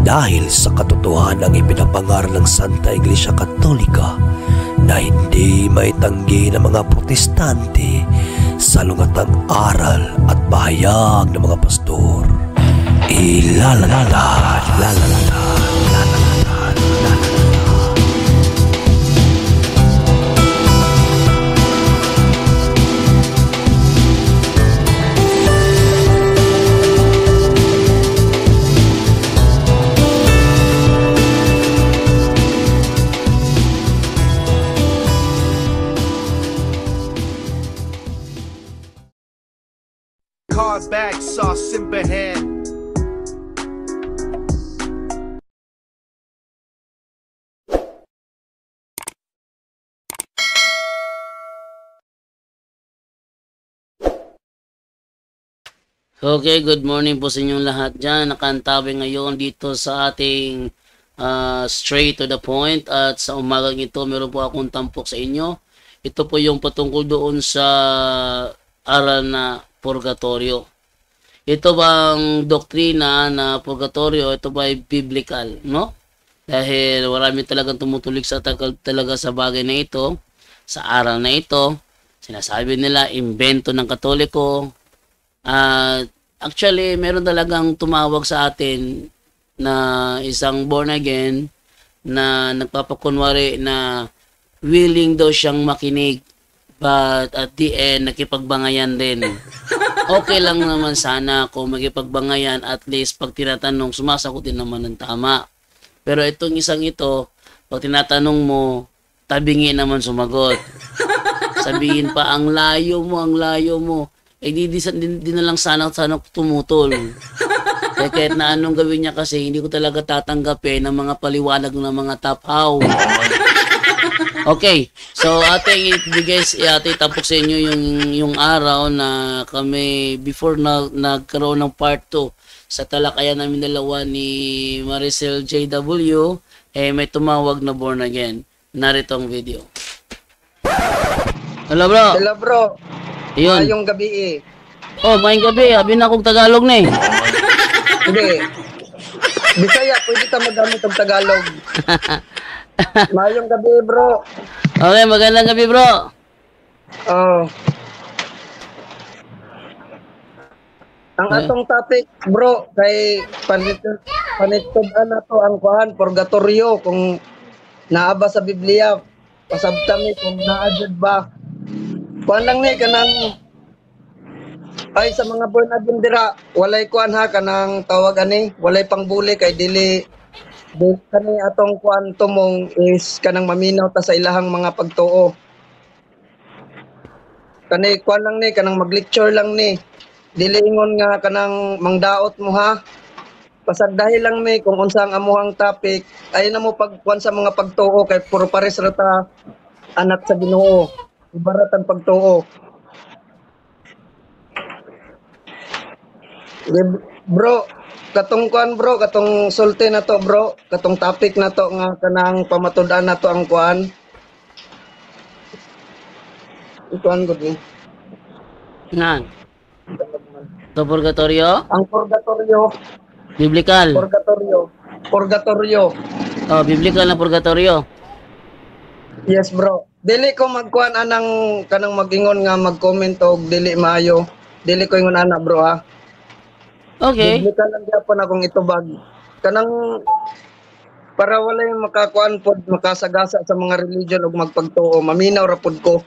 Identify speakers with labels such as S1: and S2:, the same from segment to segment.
S1: dahil sa katotohanan ng ipinapangaral ng Santa Iglesia Katolika na hindi maitanggi ng mga protestante sa lungatang aral at pahayag ng mga pastor.
S2: Bag sauce simperhan.
S3: Okay, good morning po sa inyong lahat dyan. Nakantabi ngayon dito sa ating straight to the point, at sa umagang ito meron po akong tampok sa inyo. Ito po yung patungkol doon sa aral na purgatorio. Ito bang doktrina na purgatorio, ito ba ay biblical, no? Dahil marami talagang tumutulig sa talaga sa bagay na ito, sa aral na ito. Sinasabi nila, imbento ng Katoliko. Actually, meron talagang tumawag sa atin na isang born again na nagpapakunwari na willing daw siyang makinig, but at the end, nakipagbangayan din. Okay lang naman sana kung magipagbangayan, at least pag tinatanong, sumasagot din naman ng tama. Pero itong isang ito, pag tinatanong mo, tabingi naman sumagot. Sabihin pa, ang layo mo. Eh di na lang sana tumutol. Kaya kahit na anong gawin niya, kasi hindi ko talaga tatanggapin ng mga paliwanag ng mga tapaw. Okay, so ating tapos sa inyo yung araw na kami before nagkaroon ng part 2 sa talakayan namin dalawa ni Maricel JW, may tumawag na born again. Narito ang video. Hello bro. Ayun.
S4: Mayong gabi eh.
S3: Oh, mayong gabi. Habi na akong Tagalog na eh.
S4: Hindi. Bisaya, pwede ka magamit ang Tagalog. Mayong gabi, bro.
S3: Okay, magandang gabi, bro.
S4: Oh. Ang atong topic, bro, kay panitudan na to ang kuhan, purgatorio, kung naaba sa Biblia, pasabtami kung naadjud ba. Kuhan lang ni, kanang, ay sa mga born again dira, walay kuhan ha, kanang tawag ani, walay pangbuli kay dili kani atong kuan tumong is kanang maminaw ta sa ilahang mga pagtuo. Kani kuan lang ni, kanang mag-lecture lang ni. Dili ingon nga kanang mangdaot mo ha. Pasagdahi lang ni kung unsa ang amuhang topic, ay na mo pagkuan sa mga pagtuo kay puro pares ra ta anak sa Ginoo. Ibaratan pagtuo. Bro, katong kuan bro, katong sulti na to bro, katong topic na to nga kanang pamatud-an na to ang kuan. Kuan gud ni.
S3: Nan. To purgatorio?
S4: Ang purgatorio.
S3: Biblical.
S4: Purgatorio.
S3: Oh, biblical na purgatorio.
S4: Yes bro. Dili ko magkuan anang kanang magingon nga mag-comment og dili maayo. Dili ko ingon ana bro ha.
S3: Okay.
S4: Biblical lang gyapon akong itubag. Kanang para walay makakuan pod makasagasa sa mga religion ug magpagtuo, maminaw ra pod ko.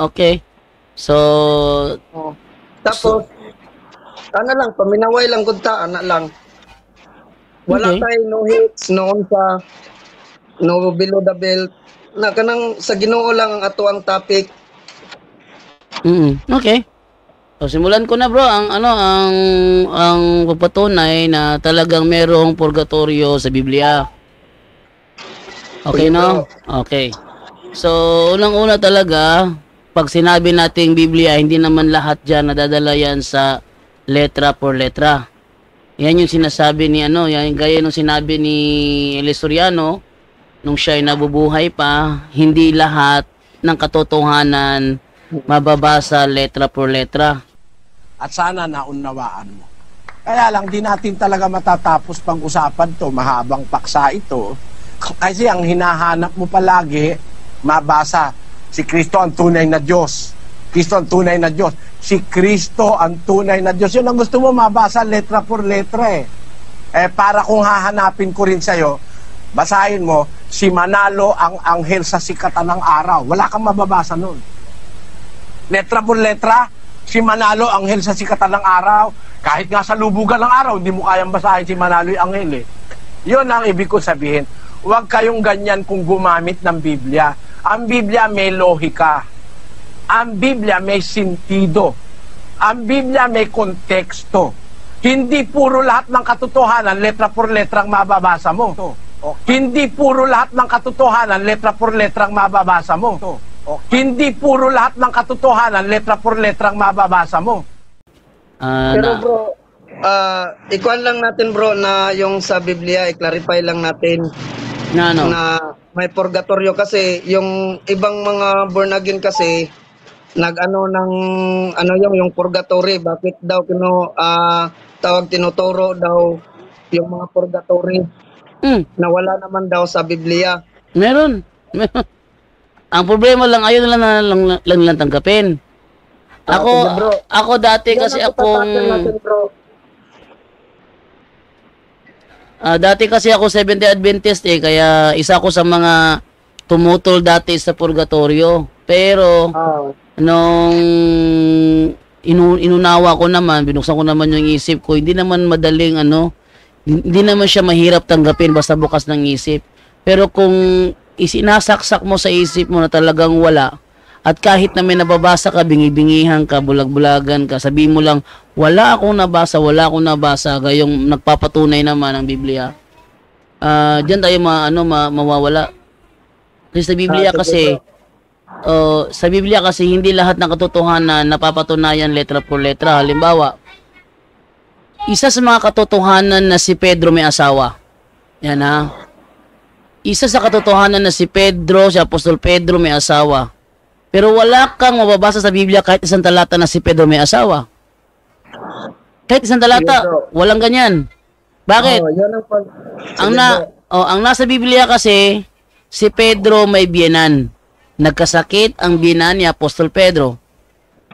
S3: Okay. So,
S4: tapos ana lang paminaway lang gud ta, ana lang. Wala tay no hits noon sa no below the belt. Na kanang sa Ginoo lang ang ato ang topic.
S3: Okay. So simulan ko na bro ang ang papatunay na talagang merong purgatorio sa Biblia. Okay no? Okay. So unang-una talaga, pag sinabi nating Biblia, hindi naman lahat diyan nadadala yan sa letra por letra. Yan yung sinasabi ni yan gaya nung sinabi ni Elisoriano nung siya ay nabubuhay pa, hindi lahat ng katotohanan mababasa letra por letra.
S5: At sana naunawaan mo. Kaya lang, di natin talaga matatapos pang-usapan to. Mahabang paksa ito. Kasi ang hinahanap mo palagi, mabasa, si Kristo ang tunay na Diyos. Kristo ang tunay na Diyos. Si Kristo ang tunay na Diyos. Yun ang gusto mo mabasa letra por letra eh. Para kung hahanapin ko rin sa'yo, basahin mo, si Manalo ang anghel sa sikatan ng araw. Wala kang mababasa nun. Letra por letra, si Manalo anghel sa sikatan ng araw. Kahit nga sa lubugan ng araw, hindi mo kayang basahin si Manalo yung anghel eh. Yun ang ibig ko sabihin. Huwag kayong ganyan kung gumamit ng Biblia. Ang Biblia may lohika. Ang Biblia may sentido. Ang Biblia may konteksto. Hindi puro lahat ng katotohanan, letra por letrang mababasa mo. Hindi puro lahat ng katotohanan, letra por letrang mababasa mo. Hindi puro lahat ng katotohanan, letra por letrang mababasa mo.
S4: Pero bro, ikuan lang natin bro na yung sa Biblia, i-clarify lang natin na may purgatorio kasi yung ibang mga born again kasi nag-ano ng yung purgatory, bakit daw tawag tinuturo daw yung mga purgatory na wala naman daw sa Biblia.
S3: Meron. Ang problema lang ayaw lang tanggapin. Ako dati kasi dati kasi ako Seventh-day Adventist kaya isa ako sa mga tumutol dati sa purgatorio. Pero nung inunawa ko naman, binuksan ko naman yung isip ko, hindi naman madaling hindi naman siya mahirap tanggapin basta bukas ng isip. Pero kung isinasaksak mo sa isip mo na talagang wala, at kahit na may nababasa ka, bingi-bingihan ka, bulag-bulagan ka, sabihin mo lang, wala akong nabasa, gayong nagpapatunay naman ang Biblia. Diyan tayo mawawala. Kasi sa Biblia kasi, hindi lahat ng katotohanan napapatunayan letra por letra. Halimbawa, isa sa mga katotohanan na si Pedro may asawa. Yan Isa sa katotohanan na si Apostol Pedro may asawa. Pero wala kang mababasa sa Biblia kahit isang talata na si Pedro may asawa. Kahit isang talata, walang ganyan. Bakit? Ang nasa Biblia kasi, si Pedro may biyenan. Nagkasakit ang biyenan ni Apostol Pedro.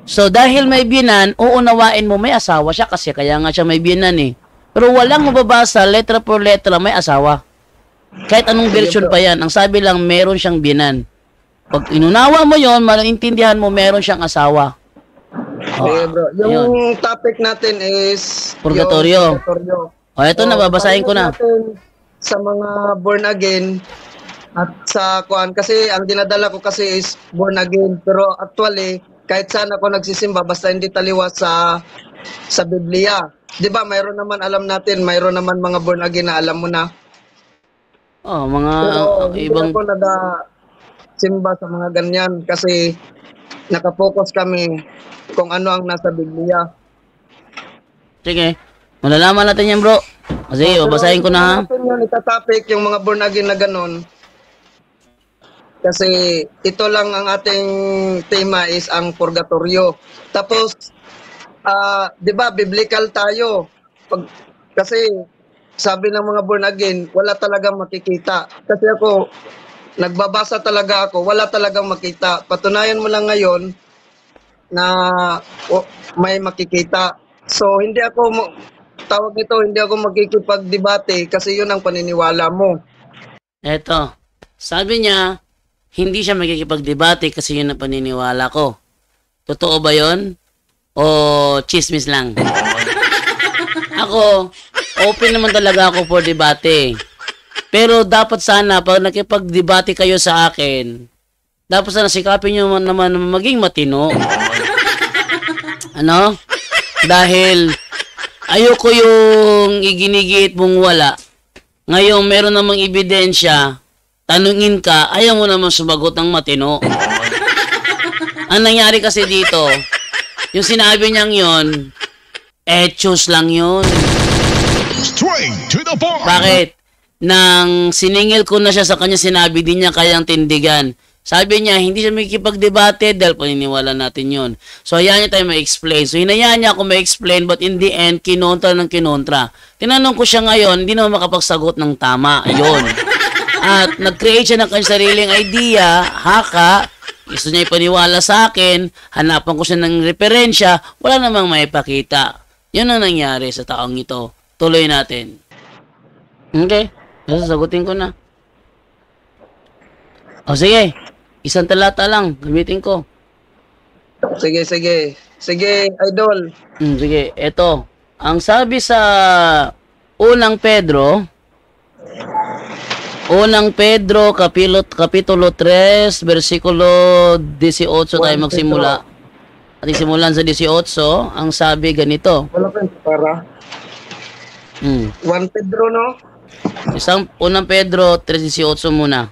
S3: So dahil may biyenan, uunawain mo may asawa siya kasi kaya nga siya may biyenan eh. Pero walang mababasa, letra por letra, may asawa. Kahit anong version pa yan, ang sabi lang, meron siyang biyenan. Pag inunawa mo yon, maintindihan mo meron siyang asawa.
S4: Bro. Yung topic natin is
S3: purgatorio. Ito na, babasahin ko na.
S4: Sa mga born again at sa kasi ang dinadala ko kasi is born again. Pero actually, kahit saan ako nagsisimba, basta hindi taliwas sa Biblia. Di ba, mayroon naman alam natin, mayroon naman mga born again na alam mo na.
S3: Ibang...
S4: Ako simba sa mga ganyan kasi nakapokus kami kung ano ang nasa Biblia.
S3: Sige, malalaman natin yan bro. Kasi basahin ko na
S4: Yung itatopic yung mga born again na ganun. Kasi ito lang ang ating tema is ang purgatorio. Tapos, di ba, biblical tayo. Kasi sabi ng mga born again, wala talagang makikita. Kasi ako, nagbabasa talaga ako, wala talagang makita. Patunayan mo lang ngayon na may makikita. So, hindi ako magkikipagdebate kasi yun ang paniniwala mo.
S3: Eto, sabi niya, hindi siya magkikipagdebate kasi yun ang paniniwala ko. Totoo ba yun? O chismis lang? Ako, open naman talaga ako for debate. Pero dapat sana, pag nakipag-debate kayo sa akin, dapat sana sikapin nyo naman maging matino. Dahil ayoko yung iginigit mong wala. Ngayon, meron namang ebidensya, tanungin ka, ayaw mo naman sumagot ng matino. Ang nangyari kasi dito, yung sinabi niyang yun, etos lang yun.
S6: Straight to the point.
S3: Bakit? Nang siningil ko na siya sa kanya, sinabi din niya kayang tindigan. Sabi niya, hindi siya makikipagdebate dahil paniniwala natin yun. So, hayaan niya tayo ma-explain. So, hinayaan niya ako ma-explain but in the end, kinontra ng kinontra. Tinanong ko siya ngayon, hindi naman makapagsagot ng tama. Ayun. At nag-create siya ng kanyang sariling idea, haka, gusto niya ipaniwala sa akin, hanapan ko siya ng referensya, wala namang maipakita. Yun ang nangyari sa taong ito. Tuloy natin. Okay? Sasagutin ko na. O sige, isang talata lang, gamitin ko.
S4: Sige, sige. Sige, idol.
S3: Sige, eto. Ang sabi sa Unang Pedro, Kapitulo 3, versikulo 18 tayo magsimula. At simulan sa 18, ang sabi ganito.
S4: Wala pa para. 1 Pedro, no?
S3: Unang Pedro 3:18 muna.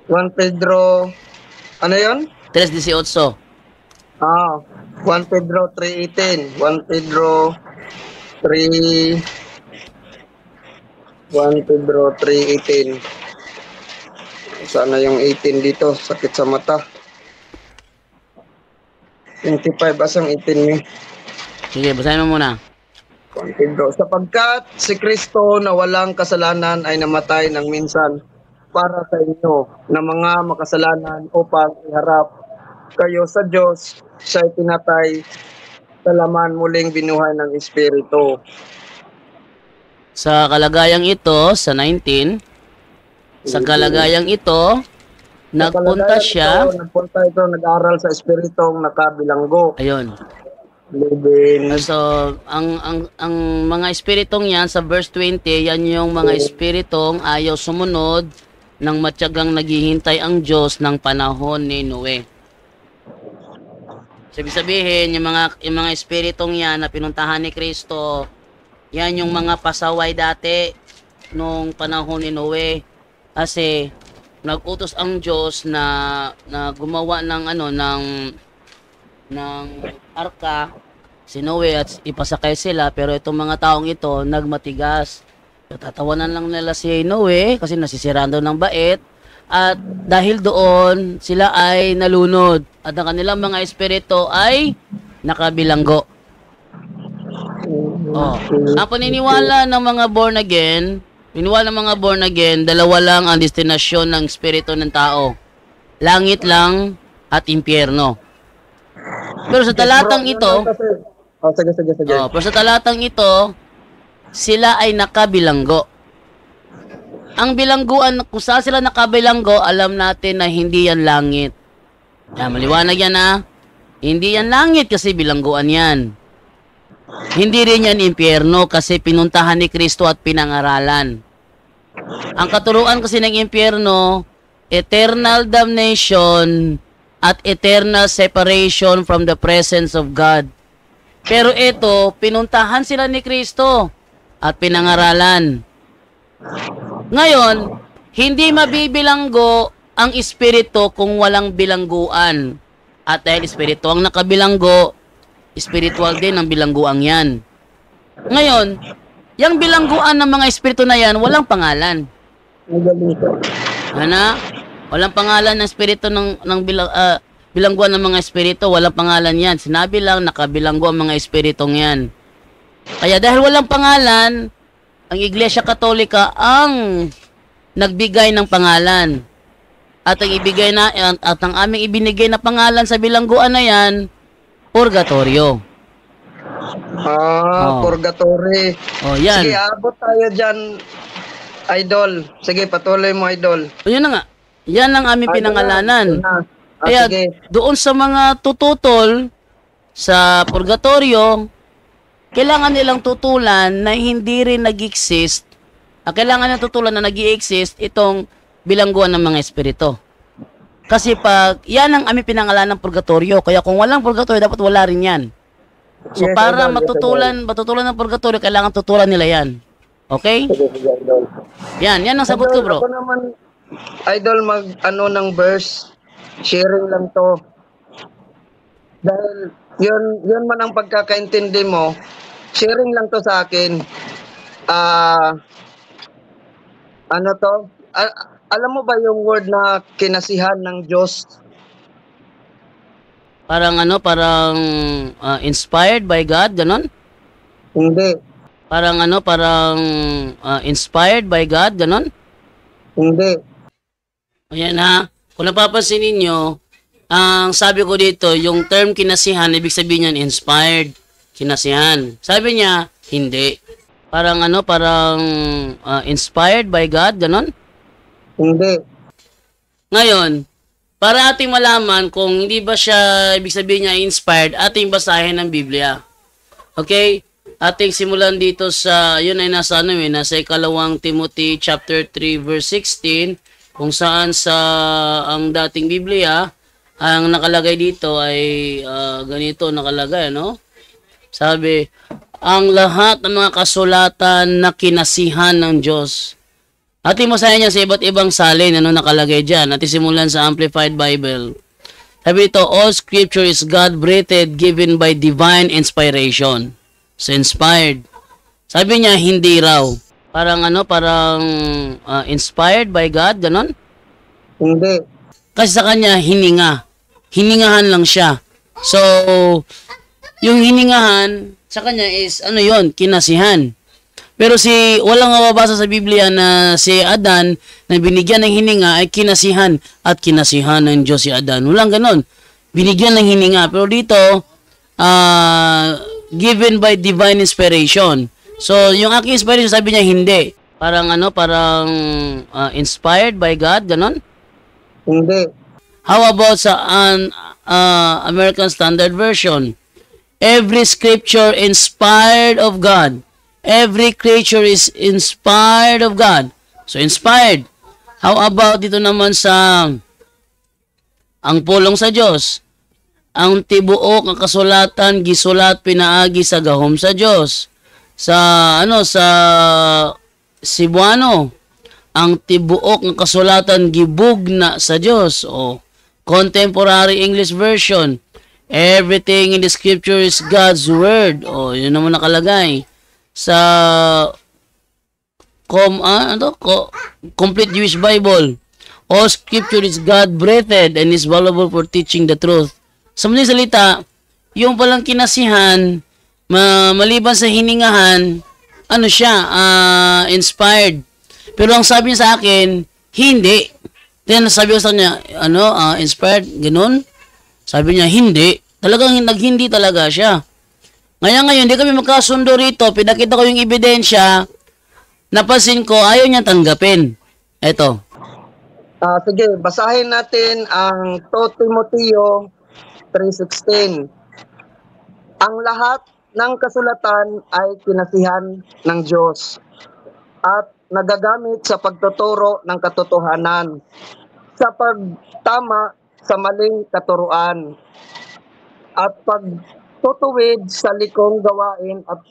S4: 1 Pedro, ano yun?
S3: 3:18.
S4: 1 Pedro 3:18. 1 Pedro 3... 1 Pedro 3:18. Sana yung 18 dito, sakit sa mata. 25 asang 18 ni.
S3: Sige, basahin mo muna.
S4: 1 Pedro, sapagkat si Kristo na walang kasalanan ay namatay ng minsan para sa inyo na mga makasalanan upang iharap kayo sa Diyos, siya'y pinatay sa laman muling binuhay ng Espiritu.
S3: Sa kalagayang ito, sa 19, sa kalagayang ito, nagpunta siya.
S4: Nagpunta ito, nag-aral sa Espiritong nakabilanggo.
S3: Ayun.
S4: Living.
S3: So, ang mga espiritong yan, sa verse 20, yan yung mga espiritong ayaw sumunod ng matyagang naghihintay ang Diyos ng panahon ni Noe. Sabihin, yung mga espiritong yan na pinuntahan ni Kristo, yan yung mga pasaway dati nung panahon ni Noe. Kasi nag-utos ang Diyos na gumawa ng arka si Noe at ipasakay sila, pero itong mga taong ito nagmatigas. Tatawanan lang nila si Noe kasi nasisiraan daw ng bait, at dahil doon sila ay nalunod at ang kanilang mga espiritu ay nakabilanggo. Ang paniniwala ng mga born again, dalawa lang ang destinasyon ng espiritu ng tao. Langit lang at impyerno. Pero sa talatang ito, pero sa talatang ito, sila ay nakabilanggo. Ang bilangguan, kung saan sila nakabilanggo, alam natin na hindi yan langit. Maliwanag yan ha. Hindi yan langit kasi bilangguan yan. Hindi rin yan impyerno kasi pinuntahan ni Kristo at pinangaralan. Ang katuruan kasi ng impyerno, eternal damnation at eternal separation from the presence of God. Pero ito, pinuntahan sila ni Kristo at pinangaralan. Ngayon, hindi mabibilanggo ang espiritu kung walang bilangguan. At dahil espiritu ang nakabilanggo, spiritual din ang bilangguang yan. Ngayon, yung bilangguan ng mga espiritu na yan, walang pangalan. Walang pangalan ng espiritu ng bilangguan ng mga espiritu, walang pangalan yan. Sinabi lang, nakabilanggo ang mga espiritong yan. Kaya dahil walang pangalan, ang Iglesia Katolika ang nagbigay ng pangalan. At ang aming ibinigay na pangalan sa bilangguan na yan, purgatorio.
S4: Purgatory.
S3: Yan.
S4: Sige, abot tayo dyan, idol. Sige, patuloy mo, idol.
S3: Yun na nga. Yan ang aming pinangalanan. Kaya
S4: sige.
S3: Doon sa mga tututol sa purgatorio, kailangan nilang tutulan na hindi rin nag-exist. Kailangan nilang tutulan na nag-exist itong bilangguan ng mga espiritu. Kasi pag yan ang aming pinangalan ng purgatorio, kaya kung walang purgatorio, dapat wala rin yan. So para matutulan ng purgatorio, kailangan tutulan nila yan. Okay? Yan ang sagot ko, bro.
S4: Ako naman, idol, ng verse, sharing lang to. Dahil yun man ang pagkakaintindi mo, sharing lang to sa akin. Alam mo ba yung word na kinasihan ng Diyos?
S3: Parang ano, parang inspired by God, ganon?
S4: Hindi.
S3: Parang ano, parang inspired by God, ganon?
S4: Hindi.
S3: Ayan ha. Kung napapansin ninyo, ang sabi ko dito, yung term kinasihan, ibig sabihin niyan inspired. Kinasihan. Sabi niya, hindi. Parang ano, parang inspired by God, ganon?
S4: Hindi.
S3: Ngayon, para ating malaman kung hindi ba siya, ibig sabihin niya inspired, ating basahin ng Biblia. Okay? Ating simulan dito sa, yun ay nasa ano eh, nasa 2 Timothy chapter 3 verse 16, kung saan sa ang dating Biblia, ang nakalagay dito ay ganito nakalagay, no? Sabi, ang lahat ng mga kasulatan na kinasihan ng Diyos. Ating masahin niya sa iba't ibang salin, ano nakalagay dyan. Ating simulan sa Amplified Bible. Sabi ito, all scripture is God-breathed, given by divine inspiration. So, inspired. Sabi niya, hindi raw. Parang ano, parang inspired by God, ganon?
S4: Hindi.
S3: Kasi sa kanya, hininga. Hiningahan lang siya. So, yung hiningahan, sa kanya is, ano yon, kinasihan. Pero walang mababasa sa Biblia na si Adan na binigyan ng hininga ay kinasihan at kinasihan ng Diyos si Adan. Walang ganon. Binigyan ng hininga. Pero dito, given by divine inspiration. So, yung aking inspiration, sabi niya, hindi. Parang ano, parang inspired by God, ganon?
S4: Hindi.
S3: How about sa American Standard Version? Every scripture inspired of God. Every creature is inspired of God. So, inspired. How about dito naman sa ang pulong sa Diyos? Ang tibuok ng kasulatan, gisulat, pinaagi sa gahom sa Diyos. Sa Cebuano, ang tibuok ng kasulatan, gibugna sa Diyos. O, Contemporary English Version, everything in the scripture is God's word. O, yun naman nakalagay. Sa Complete Jewish Bible, all scripture is God-breathed and is valuable for teaching the truth. Sa mga salita, yung palang kinasihan, maliban sa hiningahan, ano siya, inspired. Pero ang sabi niya sa akin, hindi. Then sabi ko sa kanya, inspired, ganun? Sabi niya, hindi. Talagang naghindi talaga siya. Ngayon, hindi kami magkasundo rito. Pinakita ko yung ebidensya. Napansin ko, ayaw niya tanggapin. Eto.
S4: Sige, basahin natin ang 2 Timoteo 3:16. Ang lahat ng kasulatan ay kinasihan ng Diyos at nagagamit sa pagtuturo ng katotohanan, sa pagtama sa maling katuruan, at pagtutuwid sa likong gawain at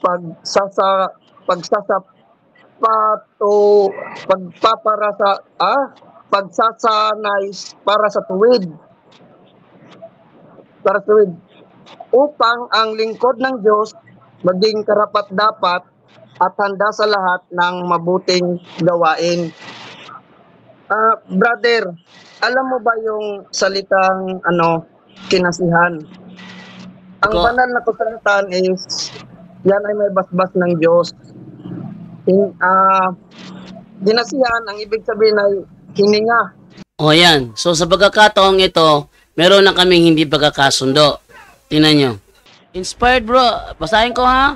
S4: pagsasanay para sa tuwid. Upang ang lingkod ng Diyos maging karapat-dapat at handa sa lahat ng mabuting gawain. Brother, alam mo ba yung salitang kinasihan? Ang banal na kasulatan is yan ay may basbas ng Diyos. Kinasihan, ang ibig sabihin ay hininga.
S3: O yan. So sa pagkakataong ito, meron na kaming hindi pagkakasundo. Tingnan nyo. Inspired bro. Basahin ko ha.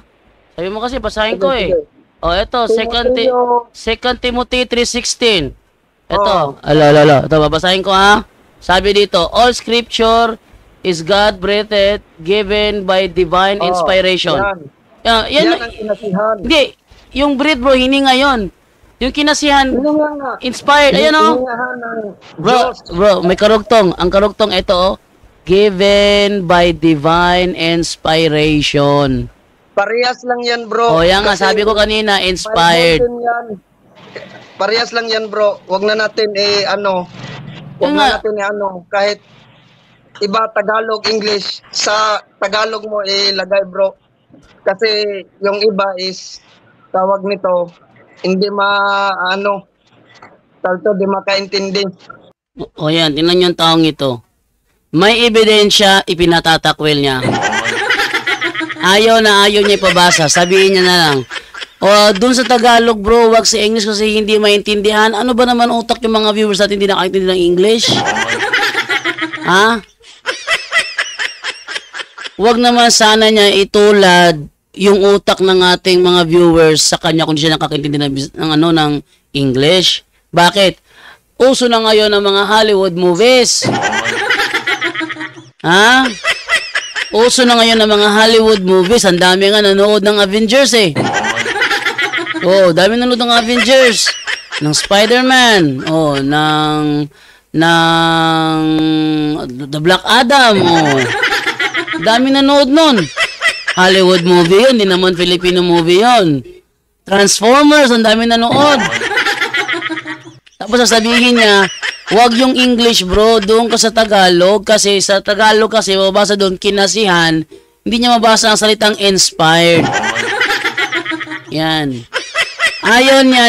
S3: Sabi mo kasi basahin ko eh. O ito, 2 Timothy 3:16. Ito. Ito, babasahin ko ha. Sabi dito, all scripture is God-breathed, given by divine inspiration.
S4: Yan ang kinasihan.
S3: Hindi. Yung breathe bro, hininga yun. Yung kinasihan, inspired. Ayan o. Bro, may karugtong. Ang karugtong ito given by divine inspiration.
S4: Parehas lang yan, bro.
S3: O yan nga, sabi ko kanina, inspired.
S4: Parehas lang yan, bro. Huwag na natin kahit iba Tagalog, English, sa Tagalog mo ilagay, bro. Kasi yung iba is tawag nito, hindi talto di makaintindi.
S3: O yan, tingnan niyo yung taong ito. May ebidensya, ipinatatakwil niya. Ayaw niya ipabasa. Sabihin niya na lang. O, dun sa Tagalog, bro, wag sa English kasi hindi maintindihan. Ano ba naman utak yung mga viewers natin hindi nakakaintindi ng English? Ha? Wag naman sana niya itulad yung utak ng ating mga viewers sa kanya kung di siya nakakaintindi ng English. Bakit? Uso na ngayon ang mga Hollywood movies. Ha? Uso na ngayon ang mga Hollywood movies. Ang dami nga nanood ng Avengers eh. Oh, dami nanood ng Avengers. Ng Spider-Man. Oh, ng The Black Adam. Oh. Dami nanood nun. Hollywood movie yun. Hindi naman Filipino movie yun. Transformers. Ang dami nanood. Tapos sasabihin niya, wag yung English bro, doon ka sa Tagalog kasi sa Tagalog kasi mabasa doon kinasihan, hindi niya mabasa ang salitang inspired. Yan. Ayaw niya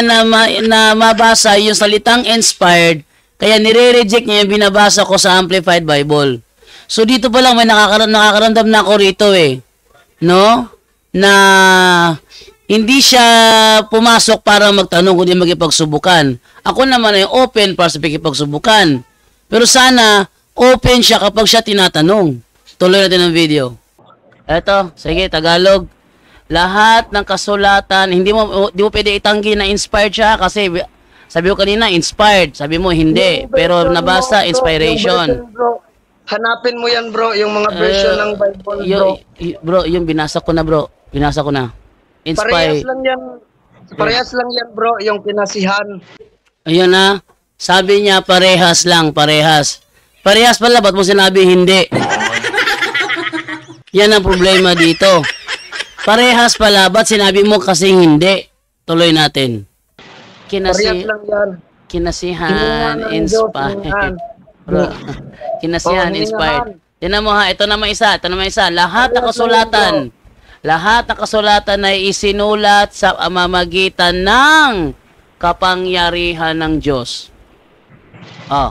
S3: na mabasa yung salitang inspired, kaya nire-reject niya yung binabasa ko sa Amplified Bible. So dito pa lang may nakakaramdam na ako rito eh. No? Na hindi siya pumasok para magtanong kundi magipagsubukan. Ako naman ay open para sa pagkipagsubukan. Pero sana open siya kapag siya tinatanong. Tuloy natin ang video. Eto, sige, Tagalog. Lahat ng kasulatan, hindi mo pwede itanggi na inspired siya kasi sabi ko kanina inspired, sabi mo hindi, pero nabasa inspiration.
S4: Hanapin mo yan bro, yung mga version ng Bible bro.
S3: Bro, yung binasa ko na bro. Binasa ko na. Inspired.
S4: Parehas lang yan bro, yung kinasihan.
S3: Ayun na. Sabi niya parehas lang, parehas. Parehas pala, ba't mo sinabi hindi? Yan ang problema dito. Parehas pala, ba't sinabi mo kasi hindi? Tuloy natin.
S4: Parehas lang yan.
S3: Kinasihan, inspired. Bro, kinasihan, inspired. Tinan mo ha, ito naman isa. Lahat ng kasulatan. Lahat ng kasulatan ay isinulat sa pamamagitan ng kapangyarihan ng Diyos. Oh.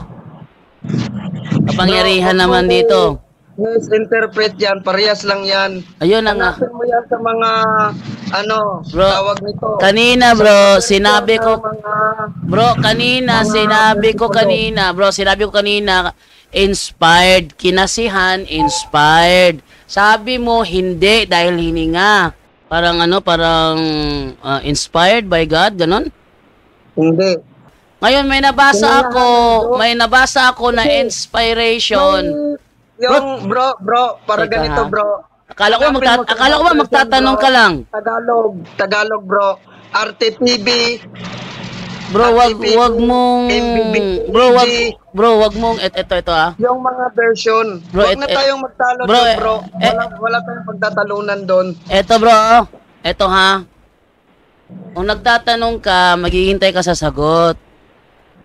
S3: Kapangyarihan naman dito.
S4: Misinterpret yan, parehas lang yan.
S3: Ayun na nga.
S4: Hanapin mo yan sa mga,
S3: bro,
S4: tawag nito.
S3: Kanina bro, sinabi ko, sinabi ko kanina, inspired, kinasihan, inspired. Sabi mo, hindi, dahil hininga. Parang inspired by God, ganon?
S4: Hindi.
S3: Ngayon, may nabasa ako na inspiration.
S4: Yung, bro, para
S3: Teka,
S4: ganito, bro.
S3: Akala ko ba magtatanong ka lang?
S4: Tagalog, bro. RTPB.
S3: Bro, wag mong ito ah.
S4: Yung mga version.
S3: Bro,
S4: wag na tayong magtalo
S3: bro,
S4: doon, bro. Wala tayong pagtatalunan doon.
S3: Ito bro, ito ha. Kung nagtatanong ka, maghihintay ka sa sagot.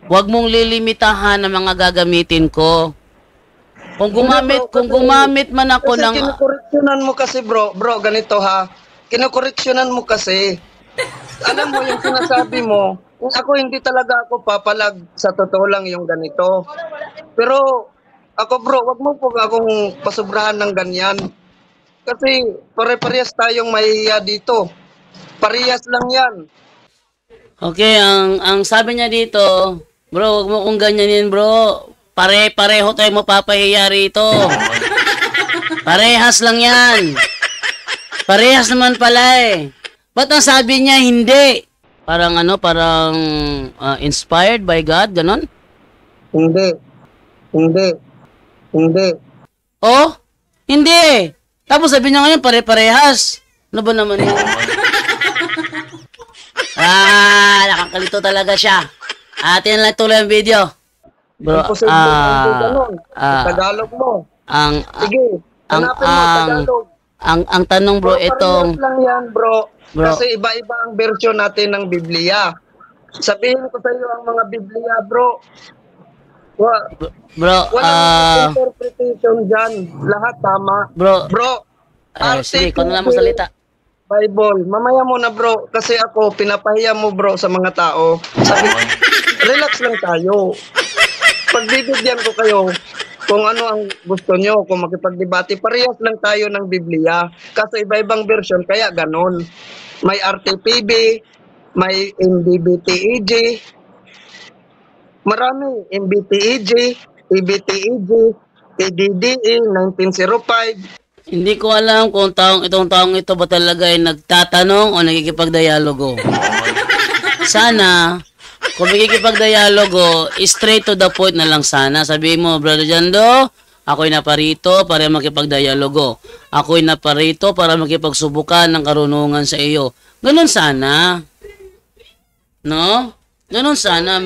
S3: Wag mong lilimitahan ang mga gagamitin ko. Kung gumamit man ako ng...
S4: Kasi kinukoreksyonan mo kasi, bro. Bro, ganito ha. Kinukoreksyonan mo kasi. Alam mo yung sinasabi mo, ako hindi talaga ako papalag sa totoo lang yung ganito. Pero ako bro, wag mo po akong pasubrahan ng ganyan. Kasi pare-parehas tayong mahihiya dito. Parehas lang yan.
S3: Okay, ang sabi niya dito, bro, wag mo kong ganyanin bro. Pare-pareho tayong mapapahiya rito. Parehas lang yan. Parehas naman pala eh. Ba't ang sabi niya hindi? Parang inspired by God, ganon?
S4: Hindi.
S3: Oh? Hindi. Tapos sabi niya ngayon, pare-parehas. Ano ba naman yun? Nakakalito talaga siya. Atin lang tuloy ang video. Bro,
S4: Tagalog mo. Sige,
S3: hanapin
S4: mo Tagalog.
S3: Ang tanong bro, itong...
S4: Parehas lang yan, bro. Kasi iba-iba ang version natin ng Biblia. Sabihin ko sa iyo ang mga Biblia, bro. Walang interpretation dyan. Lahat tama. Bro.
S3: Sige, kung na lang magsalita.
S4: Bible. Mamaya mo na, bro. Kasi ako, pinapahiya mo, bro, sa mga tao. Sabi, relax lang tayo. Pagbibigyan ko kayo kung ano ang gusto nyo, kung makipagdebate, parehas lang tayo ng Biblia. Kasi iba-ibang version, kaya ganon. May RTPB, may MBBTEG, marami, MBTEG, EBTEG, PDDE, 1905.
S3: Hindi ko alam kung itong taong ito ba talaga ay nagtatanong o nagkikipagdialogo. Sana, kung nagkikipagdialogo, straight to the point na lang sana. Sabihin mo, Brother Jando, ako'y naparito para makipagdialogo. Ako'y naparito para makipagsubukan ng karunungan sa iyo. Ganun sana. No? Ganun sana,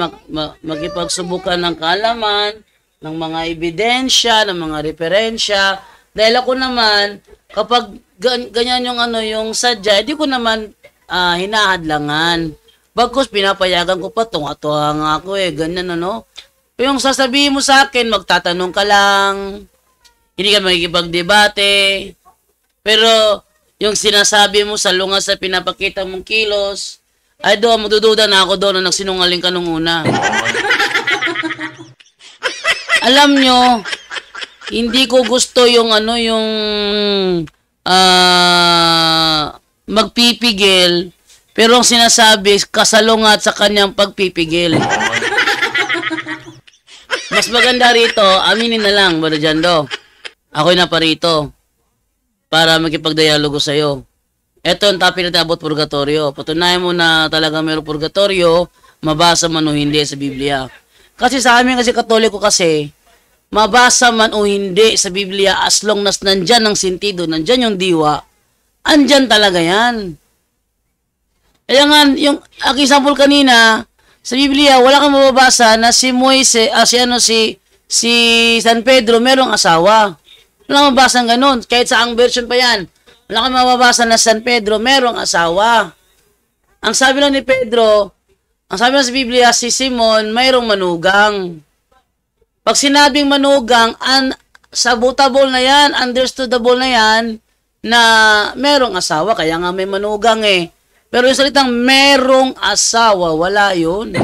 S3: makipagsubukan ng kaalaman, ng mga ebidensya, ng mga referensya. Dahil ako naman, kapag ganyan yung sadya, hindi ko naman hinahadlangan. Bagkus, pinapayagan ko pa, tunga-tunga nga ako ganyan ano. Yung sasabihin mo sa akin, magtatanong ka lang, hindi ka makikipagdebate, pero yung sinasabi mo sa lunga sa pinapakita mong kilos, ay doon, magdududa na ako doon na nagsinungaling ka nung una. Alam nyo, hindi ko gusto yung magpipigil, pero ang sinasabi, kasalungat sa kanyang pagpipigil. Mas maganda rito, aminin na lang, Brother Jando. Ako'y naparito para makipagdialogo sa'yo. Ito ang topic natin about purgatorio. Patunayan mo na talaga mayroong purgatorio, mabasa man o hindi sa Biblia. Kasi sa amin kasi Katoliko kasi, mabasa man o hindi sa Biblia, as long as nandyan ang sentido, nandyan yung diwa, andyan talaga yan. Kaya nga, yung example kanina, sa Biblia, wala kang mababasa na si Moise, si San Pedro, merong asawa. Wala kang mababasa ganun. Kahit sa ang version pa yan, wala kang mababasa na San Pedro, merong asawa. Ang sabi lang ni Pedro, ang sabi lang sa Biblia, si Simon, mayroong manugang. Pag sinabing manugang, sabutable na yan, understandable na yan, na merong asawa, kaya nga may manugang Pero yung salitang merong asawa, wala yun.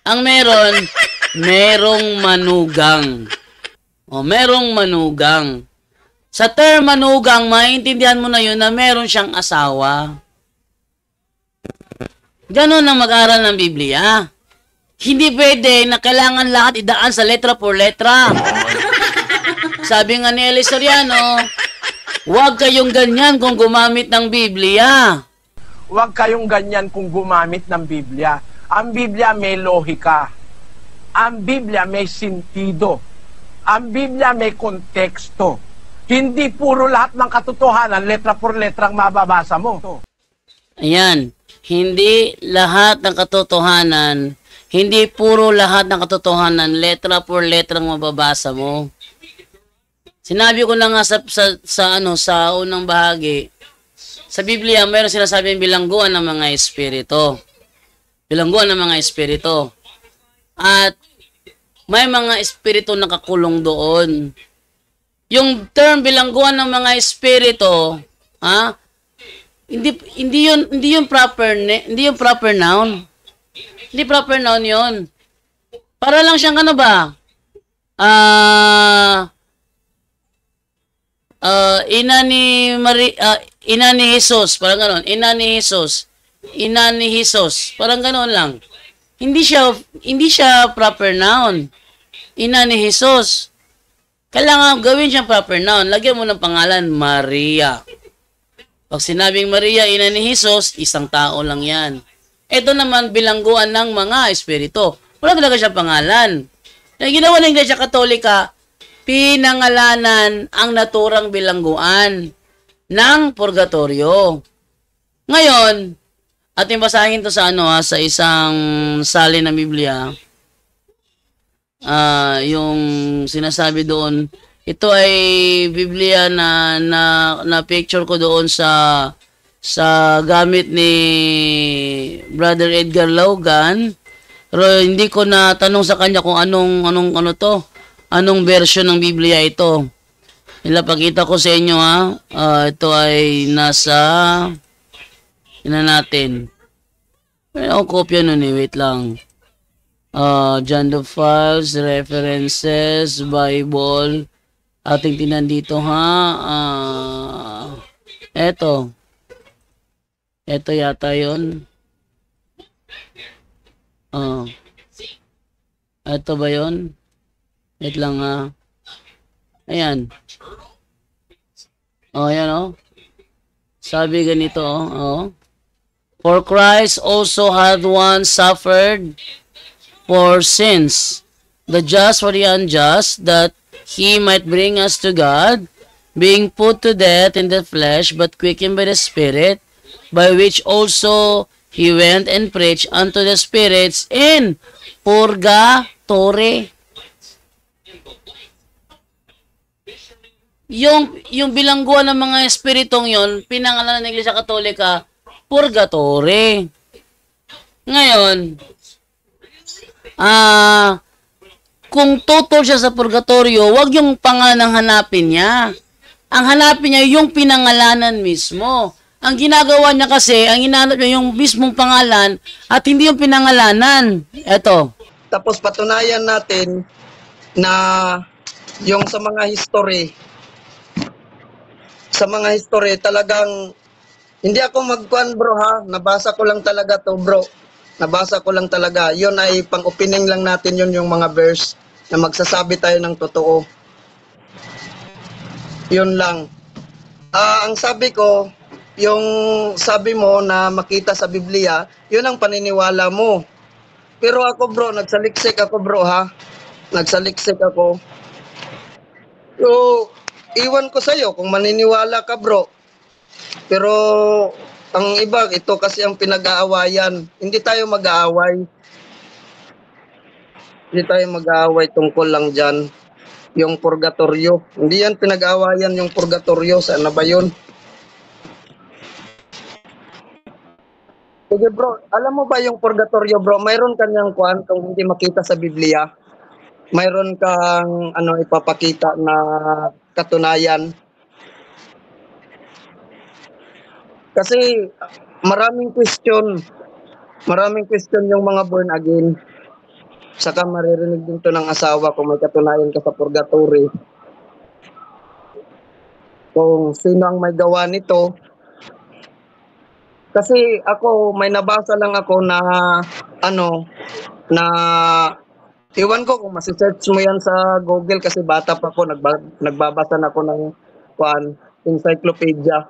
S3: Ang merong manugang. O, merong manugang. Sa term manugang, maintindihan mo na yun na meron siyang asawa. Ganon ang mag-aral ng Biblia. Hindi pwede na kailangan lahat idaan sa letra por letra. Sabi nga ni Eli Soriano, huwag kayong ganyan kung gumamit ng Biblia.
S5: Huwag kayong ganyan kung gumamit ng Biblia. Ang Biblia may lohika. Ang Biblia may sentido. Ang Biblia may konteksto. Hindi puro lahat ng katotohanan, letra por letra ang mababasa mo.
S3: Ayan, hindi lahat ng katotohanan, hindi puro lahat ng katotohanan, letra por letra ang mababasa mo. Sinabi ko na nga sa unang bahagi, sa Biblia, mayroon sinasabing bilangguan ng mga espiritu. Bilangguan ng mga espiritu. At may mga espiritu nakakulong doon. Yung term bilangguan ng mga espiritu, hindi yun proper noun. Hindi proper noun yun. Para lang siyang ano ba? Ina ni Jesus, parang gano'n. Ina ni Jesus, parang gano'n lang. Hindi siya proper noun. Ina ni Jesus. Kailangan gawin siyang proper noun. Lagyan mo ng pangalan, Maria. Pag sinabing Maria, ina ni Jesus, isang tao lang yan. Ito naman bilangguan ng mga espiritu. Wala talaga siyang pangalan. Na ginawa ng Iglesia Katolika, pinangalanan ang naturang bilangguan ng purgatorio. Ngayon, ating basahin to sa sa isang salin ng Biblia. Yung sinasabi doon, ito ay Biblia na picture ko doon sa gamit ni Brother Edgar Logan. Pero hindi ko na tanong sa kanya kung anong version ng Biblia ito. Ilapakita ko sa inyo ito ay nasa natin. Meron akong kopya nun eh. Wait lang. John the Files, references, Bible. Ating tinan dito ha. Eto. Eto yata yun. Eto ba yun? Wait lang ha. Ayan. Ayan Sabi ganito For Christ also had once suffered for sins, the just for the unjust, that he might bring us to God, being put to death in the flesh, but quickened by the Spirit, by which also he went and preached unto the spirits in purgatory. Yung bilangguan ng mga espiritong yon, pinangalanan ng Iglesia Katolika, purgatory. Ngayon, kung tutol siya sa purgatorio, wag yung pangalan ang hanapin niya. Ang hanapin niya yung pinangalanan mismo. Ang ginagawa niya kasi, ang hinanap niya yung mismong pangalan at hindi yung pinangalanan. Eto.
S4: Tapos patunayan natin na yung sa mga history talagang hindi ako magkuan bro ha, nabasa ko lang talaga to bro. Nabasa ko lang talaga. Yun ay pang-opening lang natin yun yung mga verse na magsasabi tayo ng totoo. Yun lang. Ang sabi ko, yung sabi mo na makita sa Biblia, yun ang paniniwala mo. Pero ako bro, nagsaliksik ako bro ha. Nagsaliksik ako. So, iwan ko sa'yo kung maniniwala ka bro. Pero ang iba, ito kasi ang pinag-aawayan. Hindi tayo mag-aaway. Hindi tayo mag-aaway tungkol lang dyan. Yung purgatorio. Hindi yan pinag-aawayan yung purgatorio. Saan na ba yun? Sige bro, alam mo ba yung purgatorio bro? Mayroon kanyang kuan kung hindi makita sa Biblia. Mayroon kang ipapakita na katunayan. Kasi maraming question yung mga born again. Saka maririnig din to ng asawa kung may katunayan ka sa purgatory. Kung sino ang may gawa nito. Kasi ako, may nabasa lang ako na iwan ko kung masisearch mo yan sa Google kasi bata pa ako, nagbabasa na ako ng encyclopedia.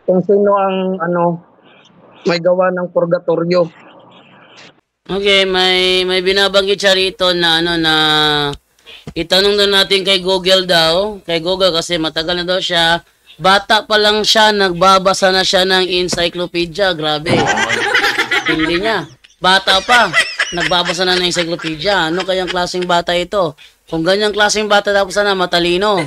S4: Kung sino ang may gawa ng purgatorio.
S3: Okay, may binabanggit siya rito na na itanong daw natin kay Google daw. Kay Google kasi matagal na daw siya. Bata pa lang siya, nagbabasa na siya ng encyclopedia. Grabe. Hindi niya. Bata pa, nagbabasa na ng encyclopedia. Ano kayang klaseng bata ito? Kung ganyang klaseng bata dapat sana matalino.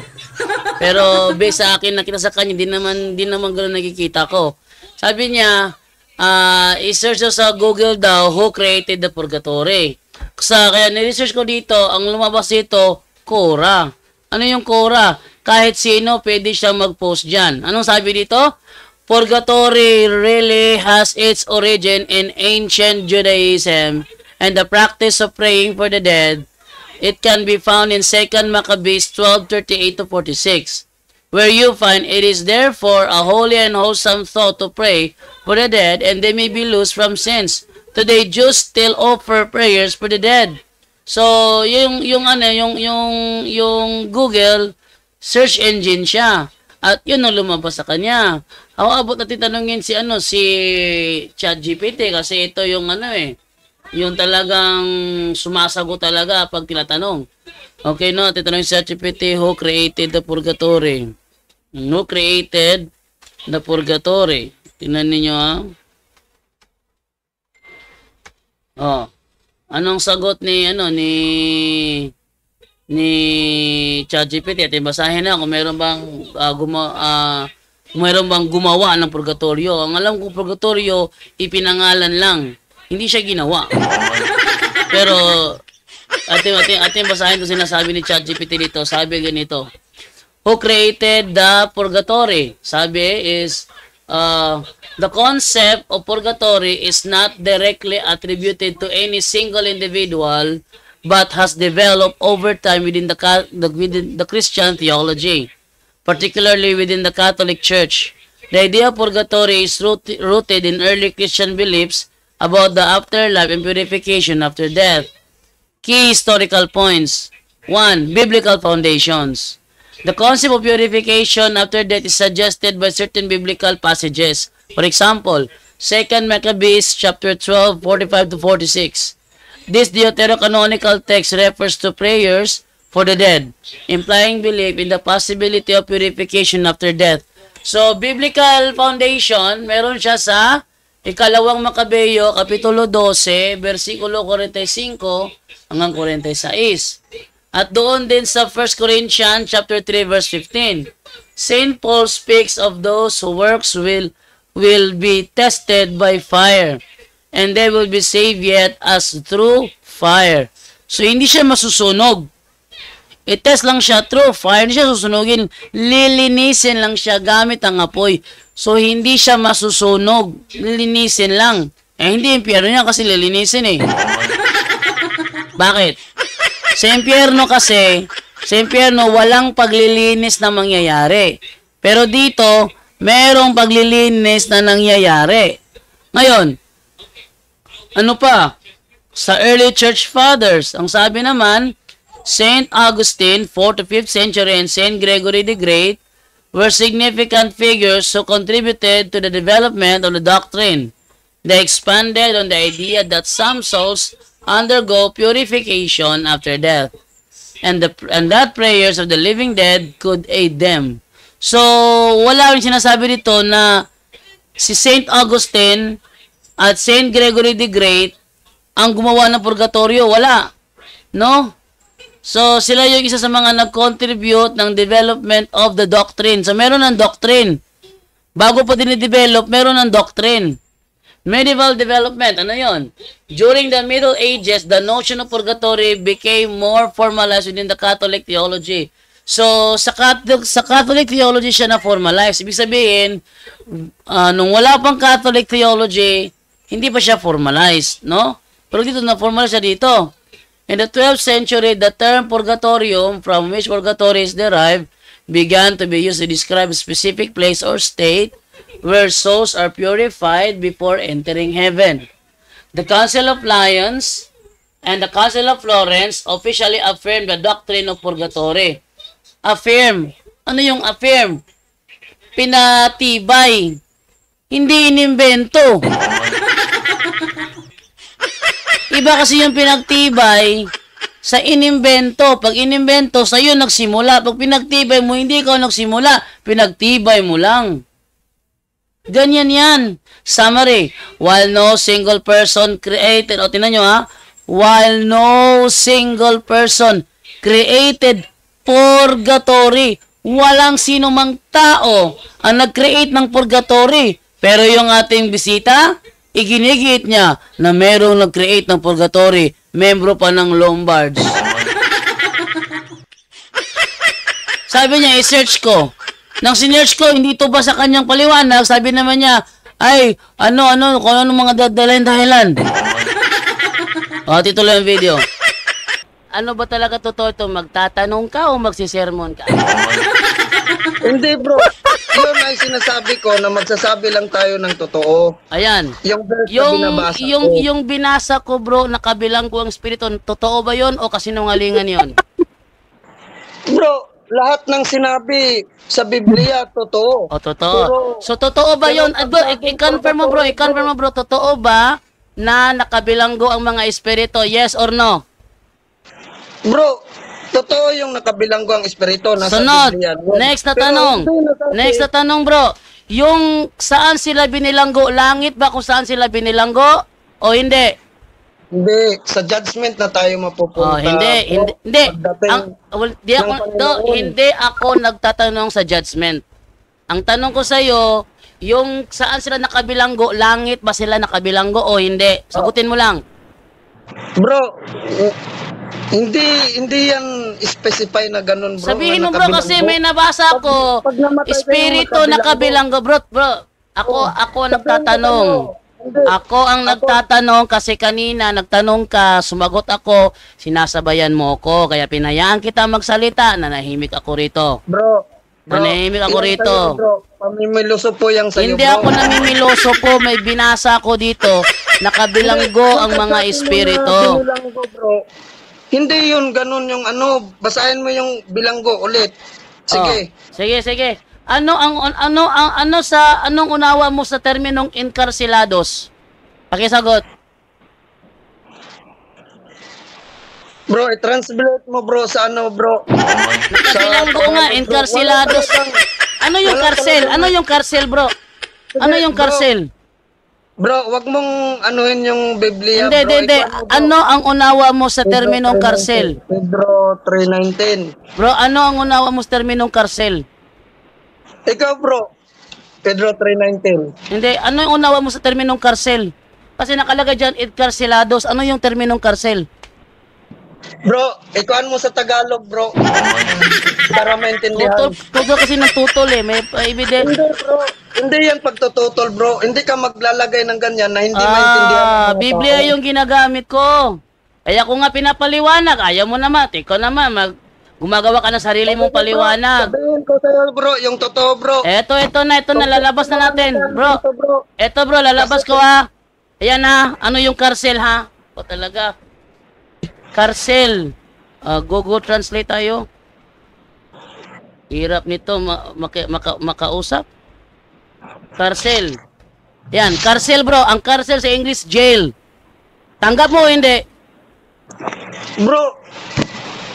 S3: Pero based sa akin nakita sa kanya, di naman ganoon nakikita ko. Sabi niya, i-search sa Google daw who created the purgatory. Kaya ni-research ko dito, ang lumabas dito, Quora. Ano yung Quora? Kahit sino pwede siyang mag-post dyan. Anong sabi dito? Purgatory really has its origin in ancient Judaism and the practice of praying for the dead. It can be found in 2 Maccabees 12:38-46, where you find it is therefore a holy and wholesome thought to pray for the dead and they may be loosed from sins. Today, Jews still offer prayers for the dead. So, yung Google search engine siya. At yun ang lumabas sa kanya. How about natin tanungin si ChatGPT kasi ito yung yung talagang sumasagot talaga pag tinatanong. Okay, no? Titanong si ChatGPT, who created the purgatory? Who created the purgatory? Tingnan ninyo, ha? Anong sagot ni ChatGPT? At basahin na kung meron bang gumawa ng purgatorio. Ang alam kong purgatorio, ipinangalan lang. Hindi siya ginawa. Pero ating basahin ito sinasabi ni ChatGPT dito. Sabi ganito, who created the purgatory? Sabi is the concept of purgatory is not directly attributed to any single individual, but has developed over time within the Christian theology, particularly within the Catholic Church. The idea of purgatory is rooted in early Christian beliefs about the afterlife and purification after death. Key historical points. 1. Biblical foundations. The concept of purification after death is suggested by certain biblical passages. For example, 2 Maccabees chapter 12, 45 to 46. This deuterocanonical text refers to prayers for the dead, implying belief in the possibility of purification after death. So, biblical foundation, meron siya sa ikalawang Makabeyo, kapitulo 12, versikulo 45 hanggang 46. At doon din sa 1 Corinthians chapter 3, verse 15. St. Paul speaks of those whose works will be tested by fire, and they will be saved yet as through fire. So, hindi siya masusunog. I-test lang siya through fire, hindi siya susunugin. Lilinisin lang siya gamit ang apoy. So, hindi siya masusunog. Lilinisin lang. Hindi impyerno niya kasi lilinisin eh. Bakit? Sa impyerno kasi, sa impyerno walang paglilinis na mangyayari. Pero dito, merong paglilinis na nangyayari. Ngayon, ano pa? Sa early church fathers, ang sabi naman, St. Augustine, 4th to 5th century, and St. Gregory the Great were significant figures who contributed to the development of the doctrine. They expanded on the idea that some souls undergo purification after death, and that prayers of the living dead could aid them. So, wala rin sinasabi dito na si St. Augustine at St. Gregory the Great ang gumawa ng purgatorio. Wala. No? So, sila yung isa sa mga nag-contribute ng development of the doctrine. So, meron ng doctrine. Bago pa dinidevelop, meron ng doctrine. Medieval development, ano yon? During the Middle Ages, the notion of purgatory became more formalized within the Catholic theology. So, sa Catholic theology siya na formalized. Ibig sabihin, nung wala pang Catholic theology, hindi pa siya formalized, no? Pero dito, na-formalize siya dito. In the 12th century, the term purgatorium, from which purgatory is derived, began to be used to describe a specific place or state where souls are purified before entering heaven. The Council of Lyons and the Council of Florence officially affirmed the doctrine of purgatory. Affirm. Ano yung affirm? Pinatibay. Hindi inimbento. Iba kasi yung pinagtibay sa inimbento. Pag inimbento, sa'yo nagsimula. Pag pinagtibay mo, hindi ikaw nagsimula. Pinagtibay mo lang. Ganyan yan. Summary. While no single person created, o tinan nyo ha, while no single person created purgatory, walang sino mang tao ang nag-create ng purgatory. Pero yung ating bisita, iginigit niya na merong nag-create ng purgatory, membro pa ng Lombards. Sabi niya, i-search ko. Nang sinearch ko, hindi ito ba sa kanyang paliwanag? Sabi naman niya, ay, kung ano mga dahilan. O, tituloy ang video. Ano ba talaga totoo ito? Magtatanong ka o magsisermon ka?
S4: Hindi bro, yun ay sinasabi ko na magsasabi lang tayo ng totoo.
S3: Ayan.
S4: Yung verse na binabasa ko.
S3: Yung binasa ko bro, nakabilang ko ang espiritu, totoo ba yun o kasinungalingan yun?
S4: Bro, lahat ng sinabi sa Biblia, totoo.
S3: O, totoo. So, totoo ba yun? I-confirm mo bro, totoo ba na nakabilanggo ang mga espiritu? Yes or no?
S4: Bro, totoo yung nakabilanggo ang espiritu nasa
S3: Sunod.
S4: Biblia.
S3: Next na tanong. Next na tanong bro. Yung saan sila binilanggo? Langit ba kung saan sila binilanggo? O hindi?
S4: Hindi. Sa judgment na tayo mapupunta.
S3: Oh, hindi. Hindi ako nagtatanong sa judgment. Ang tanong ko sa iyo, yung saan sila nakabilanggo? Langit ba sila nakabilanggo o hindi? Sagutin mo lang.
S4: Bro, hindi yan specify na ganun bro.
S3: Sabihin mo bro kasi may nabasa ko. Espiritu nakabilanggo bro. Ako nagtatanong. Ako ang nagtatanong kasi kanina nagtanong ka, sumagot ako, sinasabayan mo ko, kaya pinayaan kita magsalita, nanahimik ako rito.
S4: Bro,
S3: Nanahimik ako
S4: yan
S3: rito.
S4: sa'yo, bro. Pamimiloso po yung sa'yo,
S3: Hindi
S4: bro.
S3: ako namimiloso po, may binasa ko dito, nakabilanggo ang mga espiritu.
S4: Bilanggo, bro. Hindi yun, ganun yung ano, basahin mo yung bilanggo ulit. Sige.
S3: Sige. Anong unawa mo sa terminong encarcelados? Pakisagot.
S4: Bro, i-translate mo, bro, sa ano, bro.
S3: Nakabilanggo nga, encarcelados. Ano yung karsel? Ano yung karsel, bro? Ano yung karsel?
S4: Bro, wag mong anuhin yung Biblia, bro.
S3: Hindi.
S4: Ikaw, bro.
S3: Ano ang unawa mo sa terminong karsel?
S4: Pedro 3:19.
S3: Bro, ano ang unawa mo sa terminong karsel?
S4: Ikaw, bro. Pedro 3:19.
S3: Hindi, ano yung unawa mo sa terminong karsel? Kasi nakalagay dyan, encarcelados. Ano yung terminong karsel?
S4: Bro, ikuan mo sa Tagalog, bro. Para maintindihan.
S3: Tutol kasi ng tutol eh. May evidence.
S4: Hindi, bro. Hindi yan pagtututol, bro. Hindi ka maglalagay ng ganyan na hindi maintindihan. ng mga
S3: Biblia
S4: tao.
S3: yung ginagamit ko. Kaya ko nga pinapaliwanag. Ayaw mo naman. Ikaw naman, gumagawa ka ng sarili mong paliwanag.
S4: Sabihin ko sa'yo, bro, yung totoo, bro.
S3: Ito na, lalabas na natin. Bro,
S4: Ito, bro.
S3: eto bro, lalabas ko ha. Ayan ha, ano yung karsel ha? O talaga. Karsel. Google Translate tayo. Hirap nito makausap. Karsel. Yan, karsel bro. Ang karsel sa English, jail. Tanggap mo o hindi?
S4: Bro,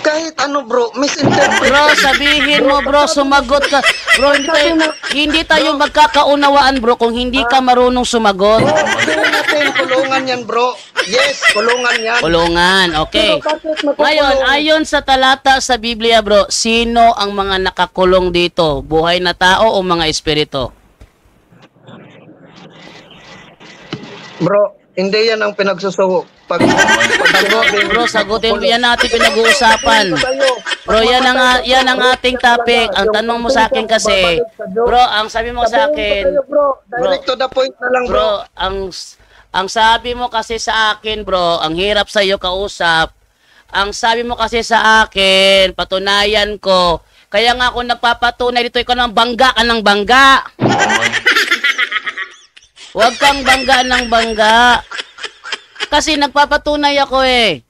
S4: kahit ano, bro, misinterpret.
S3: Bro, sabihin mo bro, sumagot ka. Bro, hindi tayo magkakaunawaan bro kung hindi ka marunong sumagot.
S4: Bro, sabihin natin, kulungan yan, bro. Yes, kulungan yan.
S3: Kulungan, okay.
S4: Pero bakit makukulong?
S3: Ngayon, ayon sa talata sa Biblia bro, sino ang mga nakakulong dito? Buhay na tao o mga espiritu?
S4: Bro, hindi yan ang pinagsusuko.
S3: Bro, sagutin mo yan natin pinag-uusapan. Bro, yan ang ating topic. Ang tanong mo sa akin kasi, bro, ang sabi mo sa akin,
S4: bro, direct to the point na lang, bro.
S3: bro, ang sabi mo kasi sa akin, bro, ang hirap sa iyo kausap. Ang sabi mo kasi sa akin, patunayan ko. Kaya nga ako nagpapatunay dito, ikaw ng bangga ka ng bangga. Huwag kang bangga ng bangga. Kasi nagpapatunay ako eh.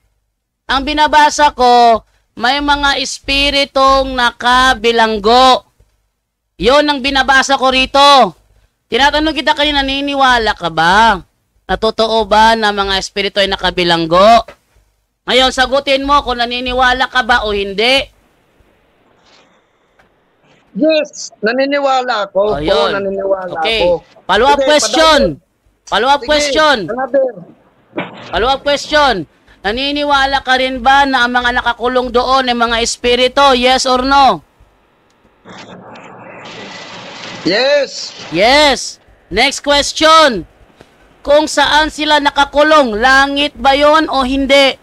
S3: Ang binabasa ko, may mga espiritong nakabilanggo. Yon ang binabasa ko rito. Tinatanong kita kayo, naniniwala ka ba? Natotoo ba na mga espiritu ay nakabilanggo? Ngayon, sagutin mo kung naniniwala ka ba o hindi.
S4: Yes, naniniwala ako.
S3: O, yun.
S4: Naniniwala
S3: Okay.
S4: ako.
S3: Follow-up
S4: Sige,
S3: question.
S4: padagdag.
S3: Follow-up
S4: Sige,
S3: question.
S4: another.
S3: Follow-up question. Naniniwala ka rin ba na ang mga nakakulong doon ay mga espiritu? Yes or no?
S4: Yes.
S3: Yes. Next question. Kung saan sila nakakulong, langit ba yon o hindi?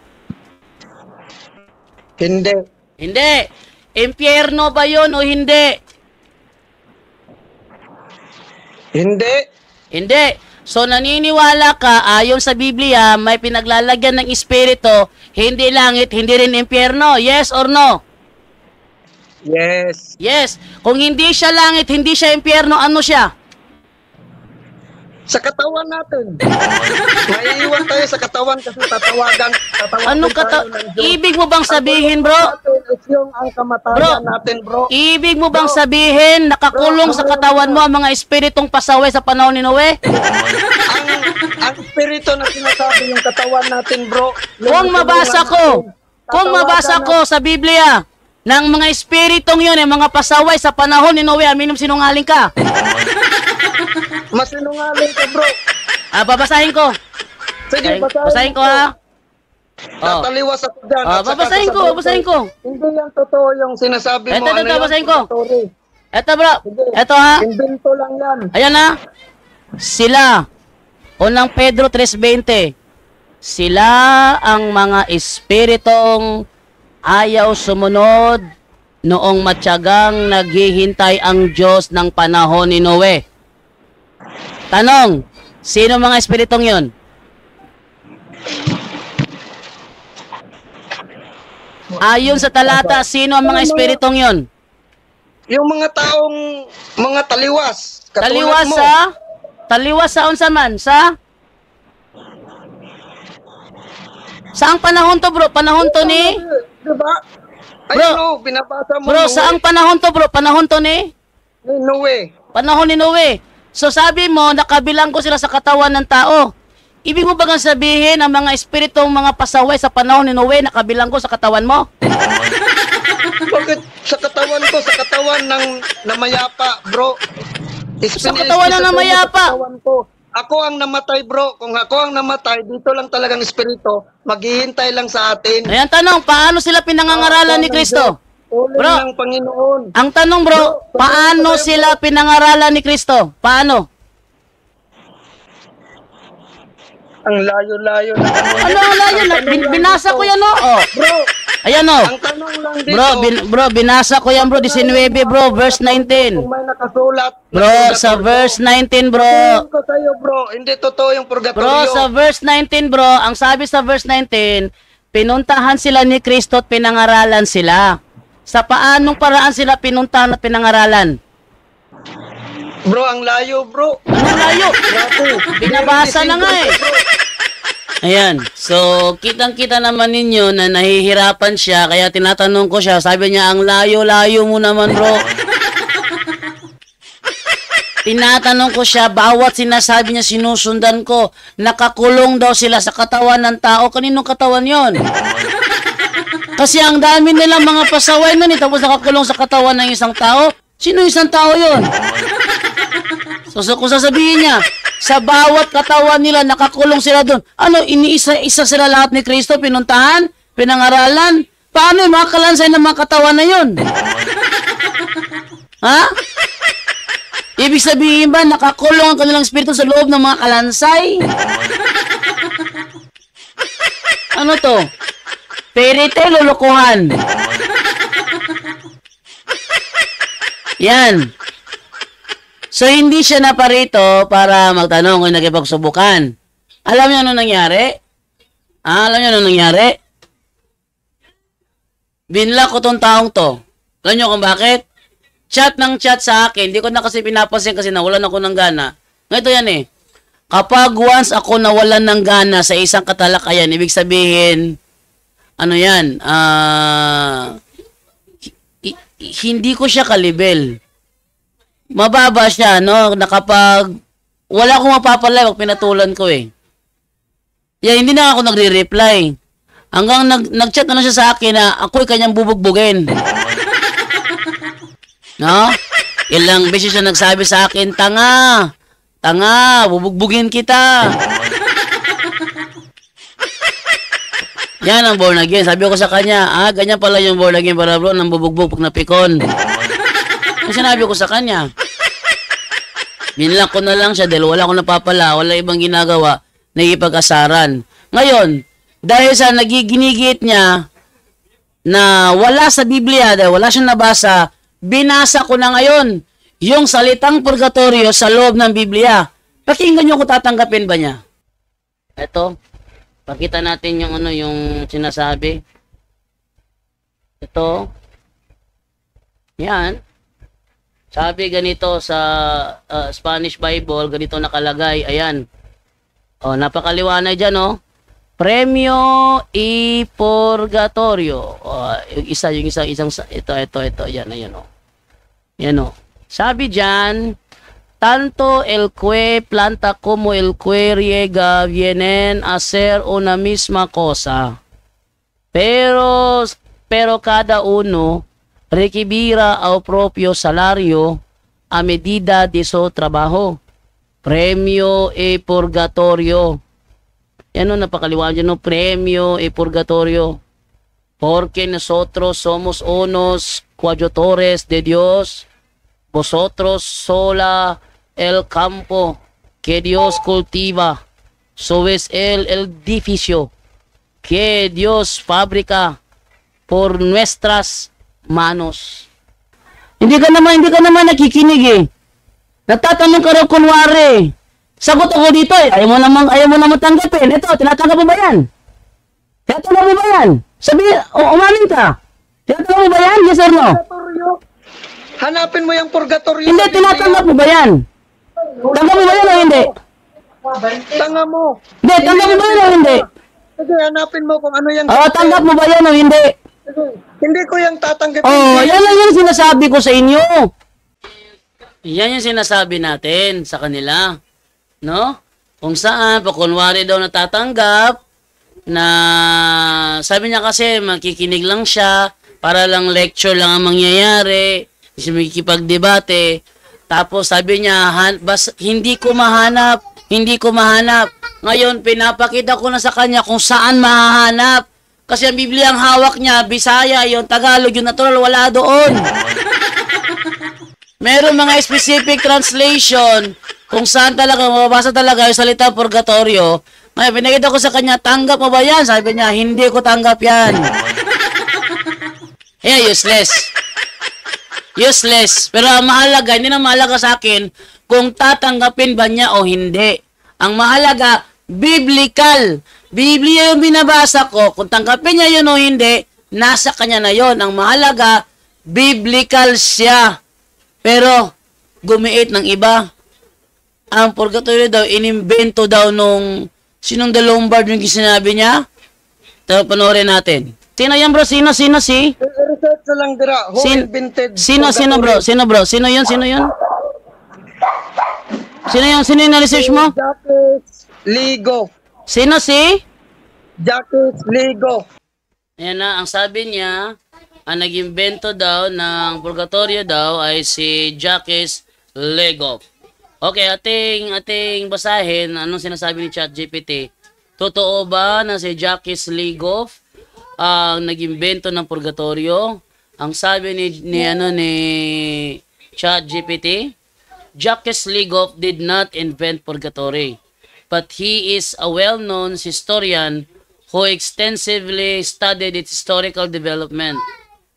S4: Hindi.
S3: Hindi. Impyerno ba yon o hindi?
S4: Hindi.
S3: Hindi. So naniniwala ka, ayon sa Biblia, may pinaglalagyan ng espiritu, hindi langit, hindi rin impyerno. Yes or no?
S4: Yes.
S3: Yes. Kung hindi siya langit, hindi siya impyerno, ano siya?
S4: Sa katawan natin. Maiiwan tayo sa katawan kasi tatawagin
S3: Anong
S4: tayo ng Diyos.
S3: Ibig mo bang sabihin, bro?
S4: Natin is yung ang
S3: Bro.
S4: kamatayan natin, bro.
S3: Ibig mo bang sabihin, nakakulong sa katawan mo ang mga espiritong pasaway sa panahon ni Noe?
S4: ang espiritu na sinasabi yung katawan natin, bro.
S3: Kung mabasa ko, sa Biblia, ng mga espiritong yun, yung mga pasaway sa panahon ni Noe, aminom sinungaling ka.
S4: Masinungaling ka, bro.
S3: Babasahin ko.
S4: Sige,
S3: Basahin ko ha.
S4: Tataliwas ako dyan. at saka
S3: Babasahin ko.
S4: Hindi yan totoo yung sinasabi mo.
S3: Eto,
S4: Ano
S3: basahin
S4: yan?
S3: ko.
S4: Sorry.
S3: Eto bro,
S4: Sige.
S3: eto ha.
S4: Invento lang yan.
S3: Ayan na. Sila. Unang Pedro 3:20. Sila ang mga espiritong ayaw sumunod noong matyagang naghihintay ang Diyos ng panahon ni Noe. Tanong, sino mga espiritong yon? Ayon sa talata, sino ang mga espiritong yon?
S4: Yung mga taong mga taliwas. Katulad
S3: Taliwas
S4: mo.
S3: sa? Taliwas sa unsa man? Sa? Saang panahon to, bro? Panahon to ni?
S4: Diba?
S3: Bro,
S4: Ayun o, binabasa mo.
S3: Bro, saang panahon to, bro? Panahon to ni?
S4: No way.
S3: Panahon ni Noe. So sabi mo, nakabilang ko sila sa katawan ng tao. Ibig mo bagang sabihin ang mga espiritong mga pasaway sa panahon ni Noe, nakabilang ko sa katawan mo?
S4: Bakit sa katawan ko, sa katawan ng namayapa, bro?
S3: Sa katawan ng namayapa?
S4: Sa katawan ko. Ako ang namatay, bro. Kung ako ang namatay, dito lang talagang espiritu. Maghihintay lang sa atin.
S3: Ayan, tanong, paano sila pinangangaralan ni Kristo?
S4: Ulit
S3: Bro,
S4: ng Panginoon.
S3: ang tanong, bro, paano sila pinangaralan ni Kristo? Paano?
S4: Ang layo-layo na
S3: Ano, binasa ko yan, no? Oh.
S4: Bro,
S3: Ayan, no?
S4: ang tanong lang dito.
S3: Bro, binasa ko yan, bro, 19, bro, verse 19.
S4: Kung may nakasulat.
S3: Bro, sa verse 19, bro.
S4: Sabihin ko sa'yo, bro, hindi totoo yung
S3: Bro,
S4: purgatorio.
S3: sa verse 19, bro, ang sabi sa verse 19, pinuntahan sila ni Kristo at pinangaralan sila. Sa paanong paraan sila pinuntahan at pinangaralan?
S4: Bro, ang layo, bro.
S3: Anong layo? Binabasa na nga eh. Ayan, so kitang-kita naman ninyo na nahihirapan siya, kaya tinatanong ko siya, sabi niya, ang layo-layo mo naman, bro. Tinatanong ko siya, bawat sinasabi niya sinusundan ko, nakakulong daw sila sa katawan ng tao. Kaninong katawan yon? Kasi ang dami nilang mga pasaway nun, tapos nakakulong sa katawan ng isang tao. Sino isang tao yon? So kung sasabihin niya, sa bawat katawan nila, nakakulong sila doon. Ano, iniisa-isa sila lahat ni Kristo, pinuntahan, pinangaralan? Paano yung mga kalansay ng mga katawan na yun? Ha? Ibig sabihin ba, nakakulong ang kanilang espiritu sa loob ng mga kalansay? Ano to? Fairy tale o lokohan? Yan. So, hindi siya naparito para magtanong kung nagipagsubukan. Alam niyo ano nangyari? Alam niyo ano nangyari? Binlock ko tong taong to. Alam niyo kung bakit? Chat ng chat sa akin. Hindi ko na kasi pinapansin kasi nawalan ako ng gana. Ngayon yan eh. Kapag once ako nawalan ng gana sa isang katalakayan, ibig sabihin, ano yan, hindi ko siya kalibel. Mababa siya, no? Na kapag wala akong mapapalay, wag pinatulan ko eh. Yan, hindi na ako nagre-reply. Hanggang nag-chat na lang siya sa akin na ako'y kanyang bubugbugin. No? Ilang beses siya nagsabi sa akin, tanga, bubugbugin kita. Yan ang born again. Sabi ko sa kanya, ganyan pala yung born again para bro, nang bubugbog pag napikon. Ang sinabi ko sa kanya, binlock ko na lang siya dahil wala akong napapala, wala ibang ginagawa, nagipag-asaran. Ngayon, dahil sa nagiginigit niya na wala sa Biblia, dahil wala siyang nabasa, binasa ko na ngayon yung salitang purgatorio sa loob ng Biblia. Pakinggan niyo kung tatanggapin ba niya. Ito, pakita natin yung ano yung sinasabi. Ito. Yan. Sabi ganito sa Spanish Bible, ganito nakalagay. Ayan. Oh, napakaliwanag diyan, oh. Premio y purgatorio. Oh, yung isang ito. Yan, ayan, oh. Yan, oh. Sabi diyan, tanto el que planta como el que riega vienen a ser una misma cosa. Pero cada uno recibirá al propio salario a medida de su trabajo. Premio e purgatorio. Yan o, napakaliwanag yan o, premio e purgatorio. Porque nosotros somos unos coadjutores de Dios. Vosotros sola el campo que Dios cultiva. Sois el edificio que Dios fabrica por nuestras manos. Hindi ka naman nakikinig eh. Natatanong ka raw kunwari. Sagot ako dito eh. Ayaw mo namang tanggapin. Ito, tinatanggap mo ba yan? Tinatanggap mo ba yan? Sabi, umamin ka. Tinatanggap mo ba yan? Yes or no?
S4: Purgatorio. Hanapin mo yung purgatorio.
S3: Hindi, tinatanggap mo ba yan? Tanggap mo ba yan o hindi?
S4: Tanga mo.
S3: Hindi, tanggap mo ba yan o hindi?
S4: Sige, hanapin mo kung ano yung...
S3: Tanggap mo ba yan o hindi?
S4: Sige, hindi ko yung tatanggapin.
S3: Yan lang yung sinasabi ko sa inyo. Yan yung sinasabi natin sa kanila. No? Kung saan, kunwari daw natatanggap, na sabi niya kasi makikinig lang siya, para lang lecture lang ang mangyayari, makikipagdebate. Tapos sabi niya, hindi ko mahanap. Ngayon, pinapakita ko na sa kanya kung saan mahahanap. Kasi ang Biblia ang hawak niya, Bisaya, yung Tagalog, yung natural, wala doon. Meron mga specific translation kung saan talaga, mababasa talaga yung salita purgatorio. Ngayon, pinakita ko sa kanya, tanggap mo ba yan? Sabi niya, hindi ko tanggap yan. Useless. Pero ang mahalaga, hindi na mahalaga sa akin kung tatanggapin ba niya o hindi. Ang mahalaga, biblical. Biblia yung binabasa ko. Kung tanggapin niya yun o hindi, nasa kanya na yun. Ang mahalaga, biblical siya. Pero, gumiit ng iba. Ang purgatorio daw, inimbento daw nung sinong The Lombard yung sinabi niya. Ito, panoorin natin. Sino yan bro? Sino?
S4: Research na lang dira. Who invented
S3: Sino bro? Sino yun? Sino yung na-research mo?
S4: Jacques Ligo.
S3: Sino si?
S4: Jacques Ligo.
S3: Ayan na, ang sabi niya, ang nag-imbento daw ng purgatorio daw ay si Jacques Ligo. Okay, ating basahin anong sinasabi ni ChatGPT. Totoo ba na si Jacques Ligo ang nag-imbento ng purgatorio? Ang sabi ni ChatGPT, Jacques Ligo did not invent purgatory, but he is a well-known historian who extensively studied its historical development.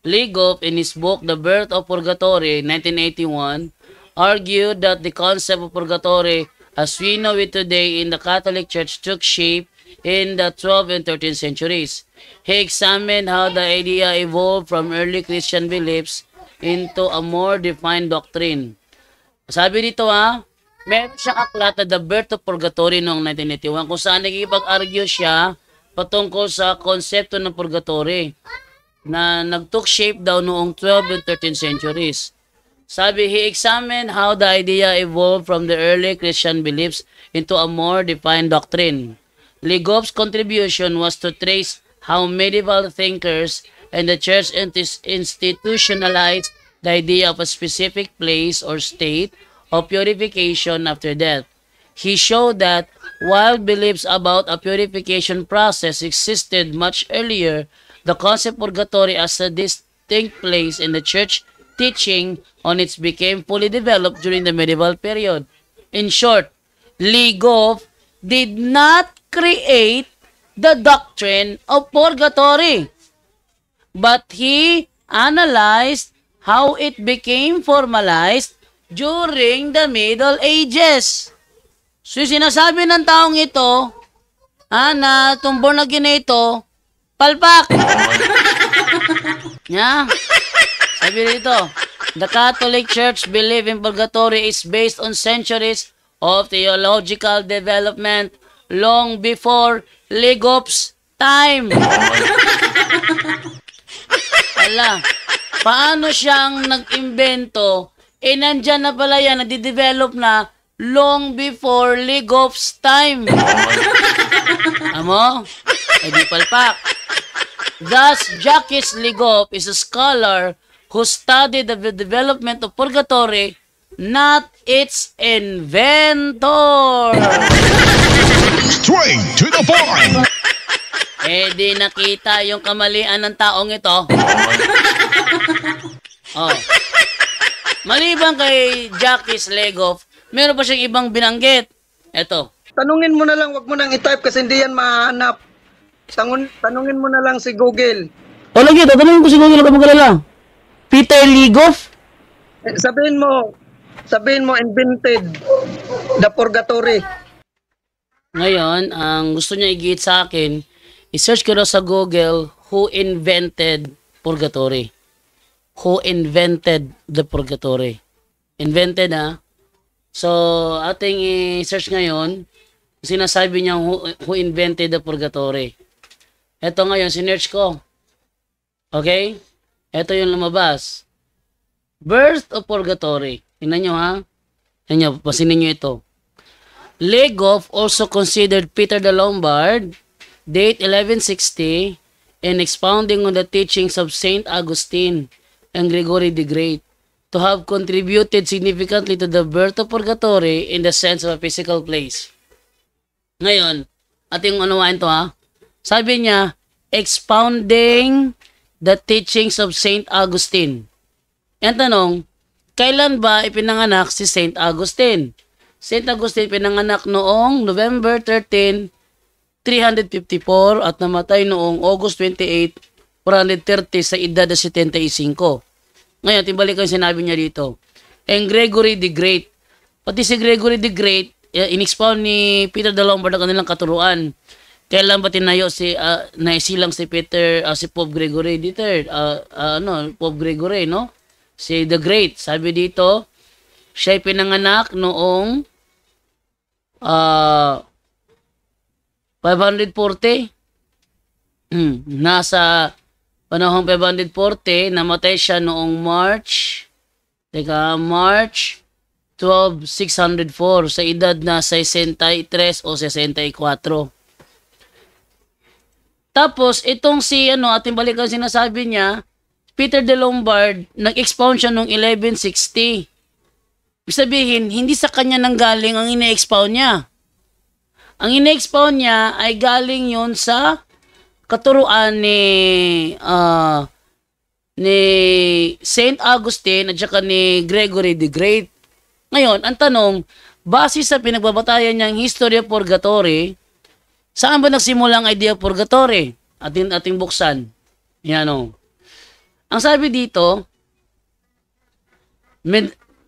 S3: Ligo, in his book The Birth of Purgatory, 1981, argued that the concept of purgatory as we know it today in the Catholic Church took shape in the 12th and 13th centuries. He examined how the idea evolved from early Christian beliefs into a more defined doctrine. Sabi dito meron siyang aklat na The Birth of Purgatory noong 1981 kung saan nagkikipag-argue siya patungkol sa konsepto ng purgatory na nag-took shape daw noong 12th and 13th centuries. Sabi, he examined how the idea evolved from the early Christian beliefs into a more defined doctrine. Ligo's contribution was to trace how medieval thinkers and the church institutionalized the idea of a specific place or state of purification after death. He showed that while beliefs about a purification process existed much earlier, the concept purgatory as a distinct place in the church teaching on it became fully developed during the medieval period. In short, Ligo did not create the doctrine of purgatory, but he analyzed how it became formalized during the Middle Ages. So, sinasabi ng taong ito, na itong born again na ito, palpak! Sabi dito, the Catholic Church belief in purgatory is based on centuries of theological development long before Ligo's time. Paano siyang nag-imbento? Nandyan na pala yan, nadidevelop na long before Ligo's time. Amo? Di palpak. Thus, Jacques Ligo is a scholar who studied the development of purgatory, not its inventor.
S6: Straight to the point.
S3: Di nakita yung kamalian ng taong ito. Maliban kay Jacques Ligo, meron pa siyang ibang binanggit. Ito.
S4: Tanungin mo na lang, wag mo nang i-type kasi hindi yan mahanap. Tanungin mo na lang si Google.
S3: Lagi, tatanungin ko si Google kung magalala. Peter Ligo?
S4: Sabihin mo invented. the purgatory.
S3: Ngayon, ang gusto niya i-gate sa akin, i-search ko daw sa Google, who invented purgatory? Who invented the purgatory? Invented, ha? So, ating i-search ngayon, sinasabi niya who invented the purgatory. Ito ngayon, sinearch ko. Okay? Ito yung lumabas. Birth of purgatory. Tingnan nyo, ha? Tingnan nyo, pasinin nyo ito. Legoff also considered Peter the Lombard, date 1160, in expounding on the teachings of Saint Augustine and Gregory the Great, to have contributed significantly to the birth of purgatory in the sense of a physical place. Ngayon, ating unawain to, ha? Sabi niya, expounding the teachings of Saint Augustine. Yan tanong, kailan ba ipinanganak si Saint Augustine? Saint Augustine pinanganak noong November 13, 354 at namatay noong August 28, 430 sa edad na 75. Ngayon, timbalik ang sinabi niya dito. And Gregory the Great. Pati si Gregory the Great, in-expound ni Peter the Lombard ang kanilang katuruan. Kailan ba tinayo naisilang si Peter, si Pope Gregory III? Pope Gregory, no? Si the Great. Sabi dito, siya pinanganak noong 540. Nasa panahong 540, namatay siya noong March 12, 604 sa edad na 63 o 64. Tapos, itong ating balikan sinasabi niya, Peter de Lombard, nag-expound siya noong 1160. Ibig sabihin, hindi sa kanya nanggaling ang ine-expound niya. Ang ine-expound niya ay galing yun sa katuruan ni Saint Augustine at saka ni Gregory the Great. Ngayon, ang tanong, base sa pinagbabatayan niyang History of Purgatory, saan ba nagsimula ang idea of Purgatory? Ating buksan. Yan o. Ang sabi dito,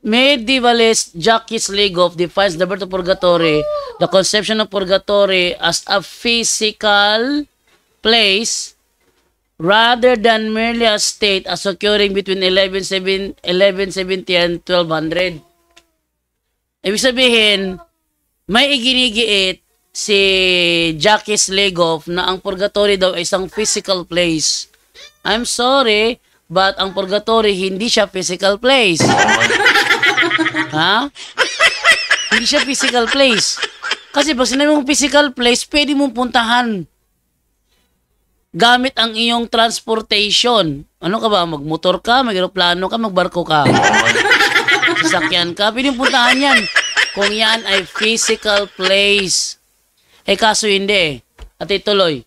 S3: medievalist Jacques Legoff defines the birth of purgatory, the conception of purgatory as a physical place rather than merely a state as occurring between 1170 and 1200. Ibig sabihin, may iginigiit si Jacques Legoff na ang purgatory daw ay isang physical place. I'm sorry, but ang purgatory hindi siya physical place. Ha? Hindi siya physical place. Kasi pag sinabi mong physical place, pwede mong puntahan gamit ang iyong transportation. Ano ka ba? Magmotor ka, mag-aeroplano ka, magbarko ka. Sasakyan ka, pwede mong puntahan yan. Kung yan ay physical place. Kaso hindi. At ituloy.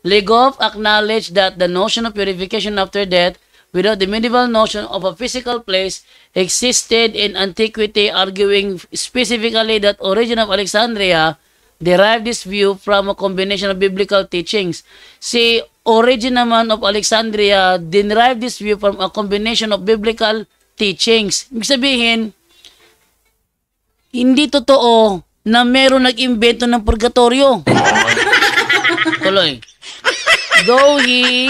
S3: Legoff acknowledged that the notion of purification after death without the medieval notion of a physical place existed in antiquity, arguing specifically that Origen of Alexandria derived this view from a combination of biblical teachings. Si Origen naman of Alexandria derived this view from a combination of biblical teachings. Ibig sabihin, hindi totoo na meron nag-imbento ng purgatorio. Tuloy. Though he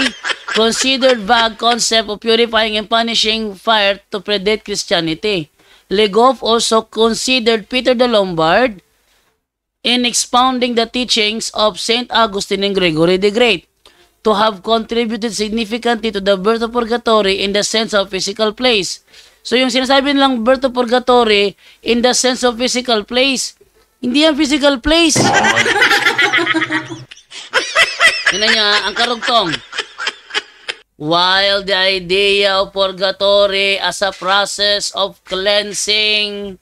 S3: considered vague concept of purifying and punishing fire to predate Christianity, Legoff also considered Peter the Lombard in expounding the teachings of Saint Augustine and Gregory the Great to have contributed significantly to the birth of purgatory in the sense of physical place. So yung sinasabi nilang birth of purgatory in the sense of physical place, hindi yan physical place. Tingnan niya ang karugtong. While the idea of purgatory as a process of cleansing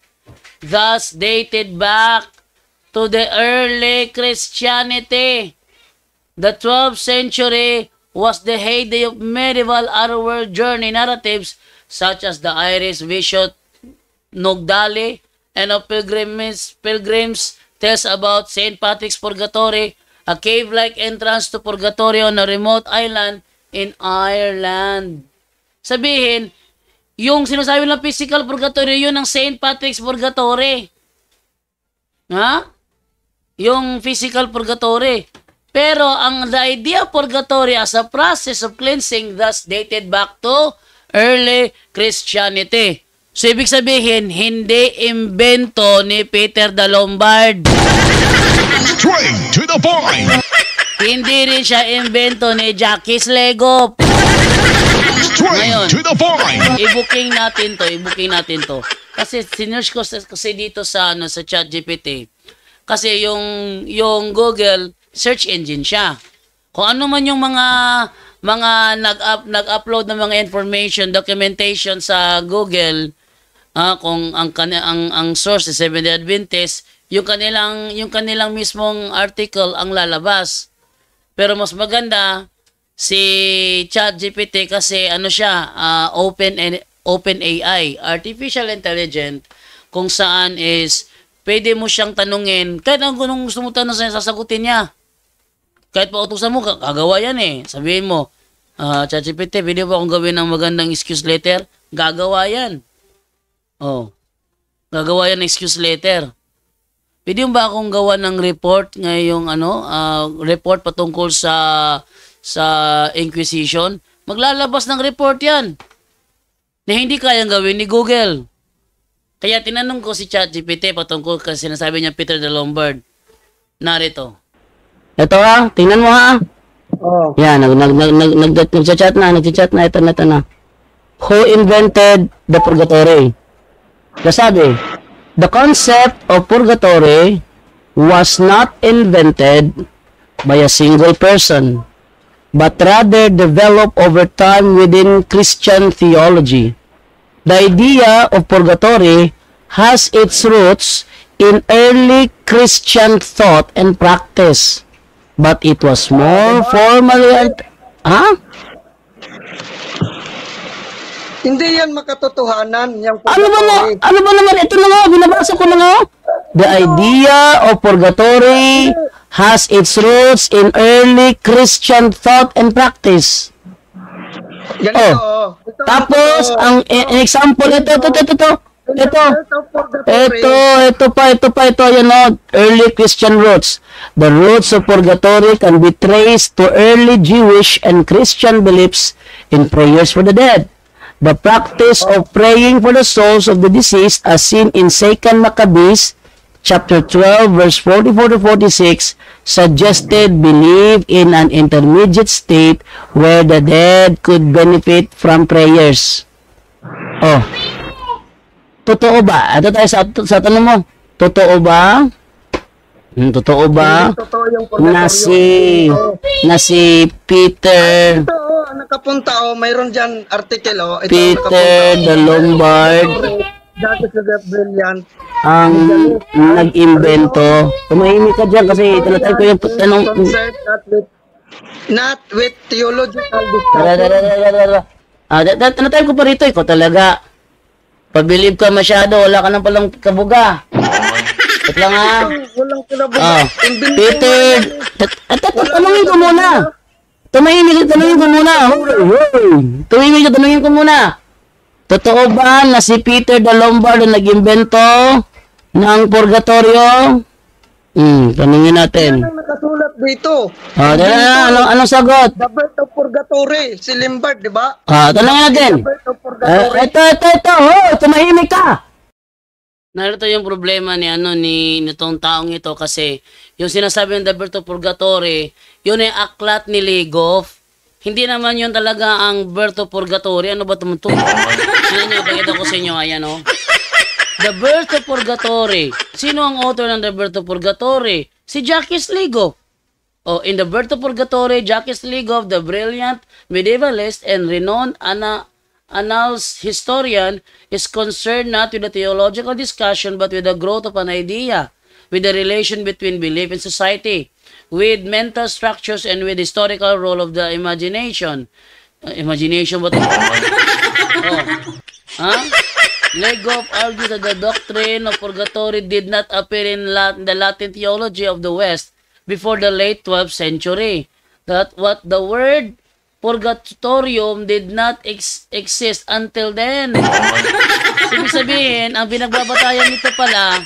S3: thus dated back to the early Christianity, the 12th century was the heyday of medieval otherworld journey narratives such as the Irish Vision Nogdali and of pilgrims tells about St. Patrick's Purgatory, a cave-like entrance to purgatory on a remote island in Ireland. Sabihin, yung sinasabi ng physical purgatory, yun ang St. Patrick's Purgatory. Ha? Yung physical purgatory. Pero ang the idea of purgatory as a process of cleansing thus dated back to early Christianity. So, ibig sabihin, hindi imbento ni Peter the Lombard.
S6: Straight to the point.
S3: Hindi rin siya imbento ni Jackie Slegop.
S6: Straight
S3: Ngayon,
S6: to the point.
S3: i-booking natin to. Kasi sinearch ko kasi dito sa sa ChatGPT. Kasi yung Google search engine siya. Kung ano man yung mga nag-upload ng mga information, documentation sa Google, kung ang source is Seventh-day Adventist, yung kanilang mismong article ang lalabas. Pero mas maganda si ChatGPT kasi ano siya, open AI, artificial intelligence, kung saan is pwede mo siyang tanungin, kahit ang gusto mo tanong sa'yo, sasagutin niya. Kahit pautusan mo, gagawa yan eh. Sabihin mo, ChatGPT, pwede ba akong gawin ng magandang excuse letter? Gagawa yan. Oh, gagawa yan ng excuse letter. Pwede ba akong gawa ng report ngayong report patungkol sa Inquisition? Maglalabas ng report yan na hindi kayang gawin ni Google. Kaya tinanong ko si ChatGPT patungkol kasi sinasabi niya Peter the Lombard. Narito. Ito tingnan mo ha.
S4: Oh.
S3: Yan, nag-chat na, ito na. Who invented the purgatory? Sabi, the concept of purgatory was not invented by a single person, but rather developed over time within Christian theology. The idea of purgatory has its roots in early Christian thought and practice, but it was more formally...
S4: Hindi yan makatotohanan. Yung
S3: Ano ba naman? Ito na nga, binabasa ko na nga. The idea of purgatory has its roots in early Christian thought and practice.
S4: Ganito,
S3: Tapos, ang example, ito, yan o, early Christian roots. The roots of purgatory can be traced to early Jewish and Christian beliefs in prayers for the dead. The practice of praying for the souls of the deceased as seen in 2 Maccabees chapter 12 verse 44 to 46 suggested belief in an intermediate state where the dead could benefit from prayers. Oh. Totoo ba? Ito tayo sa tanong mo. Totoo ba? Totoo ba na si Peter
S4: nakapunta mayroon diyan article ito
S3: Peter the Lombard
S4: brilliant
S3: ang nag-imbento? Tumahimik ka dyan kasi tinatay ko yung tanong.
S4: Not with theological discussion.
S3: Tinatay ko pa rito, ikaw talaga. Pabilib ka masyado, wala ka nang palang kabuga. Ito lang ha.
S4: Walang kinabuga.
S3: Peter, tanungin ko muna. Tumahimik ka, tanungin ko muna. Totoo ba na si Peter the Lombard ang nag-imbento ng purgatorio? Tanungin natin.
S4: Ano nakasulat dito?
S3: Anong sagot?
S4: The birth of purgatory, si Lombard, di ba?
S3: Tanungin natin.
S4: The birth of purgatory.
S3: Ito. Tumahimik ka. Narito yung problema ni nitong taong ito kasi yung sinasabi ng The Birth of Purgatory, yun ay aklat ni Ligoff. Hindi naman yun talaga ang Birth of Purgatory. Ano ba ito? Ano nyo, pakita ko sa inyo. Ayan o. The Birth of Purgatory. Sino ang author ng The Birth of Purgatory? Si Jackie Ligoff. In The Birth of Purgatory, Jackie Ligoff, the brilliant medievalist and renowned annals historian, is concerned not with the theological discussion but with the growth of an idea, with the relation between belief and society, with mental structures and with the historical role of the imagination. Imagination ba ito? Ligoff argues that the doctrine of purgatory did not appear in the Latin theology of the West before the late 12th century. That what the word purgatorium did not exist until then. Ibig sabihin, ang binagbabatayan nito pala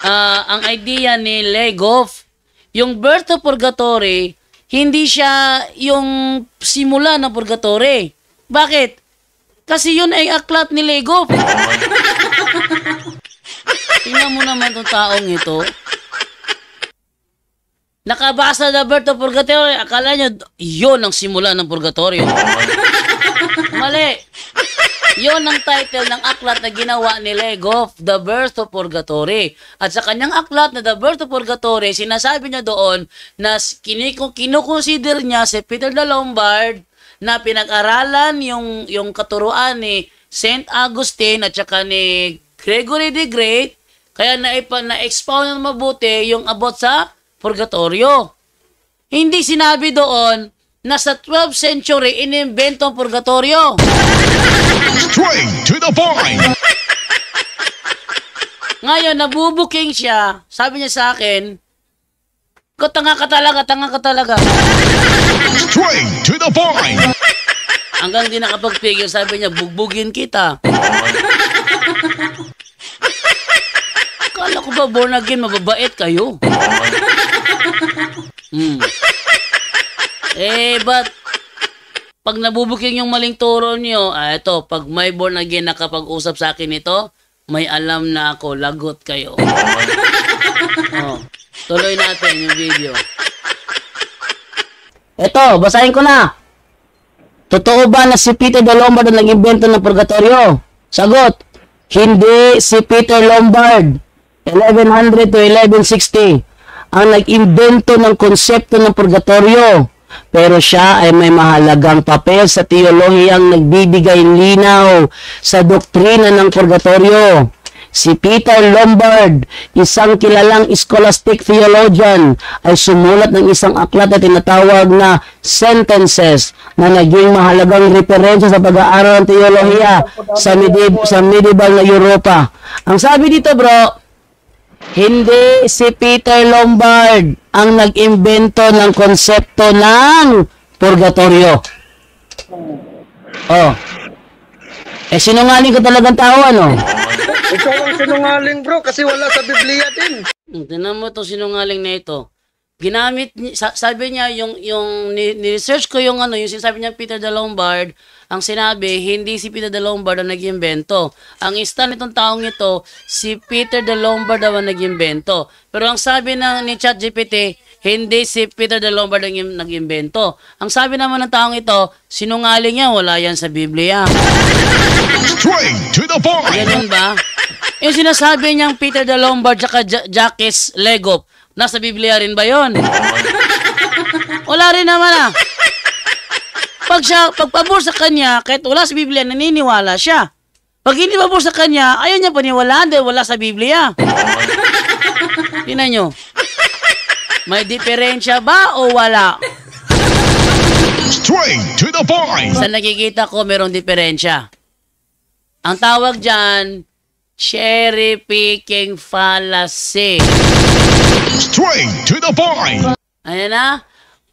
S3: ang idea ni Legoff, yung birth to purgatory, hindi siya yung simula ng purgatory. Bakit? Kasi yun ay aklat ni Legoff. Tingnan mo naman itong taong ito. Nakabasa na birth of purgatory, akala nyo, yun ang simula ng purgatorio. Mali. Yun ang title ng aklat na ginawa ni Legoff, The Birth of Purgatory. At sa kanyang aklat na The Birth of Purgatory, sinasabi niya doon na kinukonsider niya si Peter the Lombard na pinag-aralan yung katuruan ni Saint Augustine at saka ni Gregory the Great, kaya na-expound ng mabuti yung about sa purgatorio. Hindi sinabi doon na sa 12th century inimbento ang purgatorio.
S6: Straight to the point.
S3: Ngayon, nabubuking siya. Sabi niya sa akin, tanga ka talaga.
S6: Straight to the point.
S3: Hanggang di nakapagpigil, sabi niya, bugbugin kita. Akala ko ba born again, mababait kayo? But pag nabubuking yung maling turo niyo, eto, pag may born again nakapag-usap sa akin ito, may alam na ako, lagot kayo. Tuloy natin yung video. Eto, basahin ko na. Totoo ba na si Peter the Lombard ang nag-imbento ng purgatorio? Sagot, hindi si Peter Lombard, 1100 to 1160, ang nag-imbento ng konsepto ng purgatorio. Pero siya ay may mahalagang papel sa teolohiyang nagbibigay linaw sa doktrina ng purgatorio. Si Peter Lombard, isang kilalang scholastic theologian, ay sumulat ng isang aklat na tinatawag na Sentences na naging mahalagang referensya sa pag-aaral ng teolohiya sa medieval na Europa. Ang sabi dito, bro, hindi si Peter Lombard ang nag-imbento ng konsepto ng purgatorio. Sinungaling ka talagang tao, ano?
S4: Ikaw ang sinungaling, bro, kasi wala sa Biblia din.
S3: Tingnan mo itong sinungaling na ito. Ginamit, sabi niya, yung ni-research ko yung sinasabi niya Peter the Lombard, ang sinabi, hindi si Peter the Lombard ang nag-imbento. Ang stand nitong taong ito, si Peter the Lombard ang nag-imbento. Pero ang sabi ni ChatGPT, hindi si Peter the Lombard ang nag-imbento. Ang sabi naman ng taong ito, sinungaling yan, wala yan sa Biblia.
S6: Straight to the point.
S3: Ganun ba? Yung sinasabi niyang Peter the Lombard at Jacques Legoff, nasa Biblia rin ba yun? Wala rin naman Pag pabor sa kanya, kahit wala sa Biblia, naniniwala siya. Pag hindi pabor sa kanya, ayaw niya paniwalaan dahil wala sa Biblia. Tingnan nyo. May diferensya ba o wala?
S6: Straight to the point.
S3: Sa nakikita ko, merong diferensya. Ang tawag dyan, cherry picking fallacy.
S6: Straight to the point.
S3: Ayan na.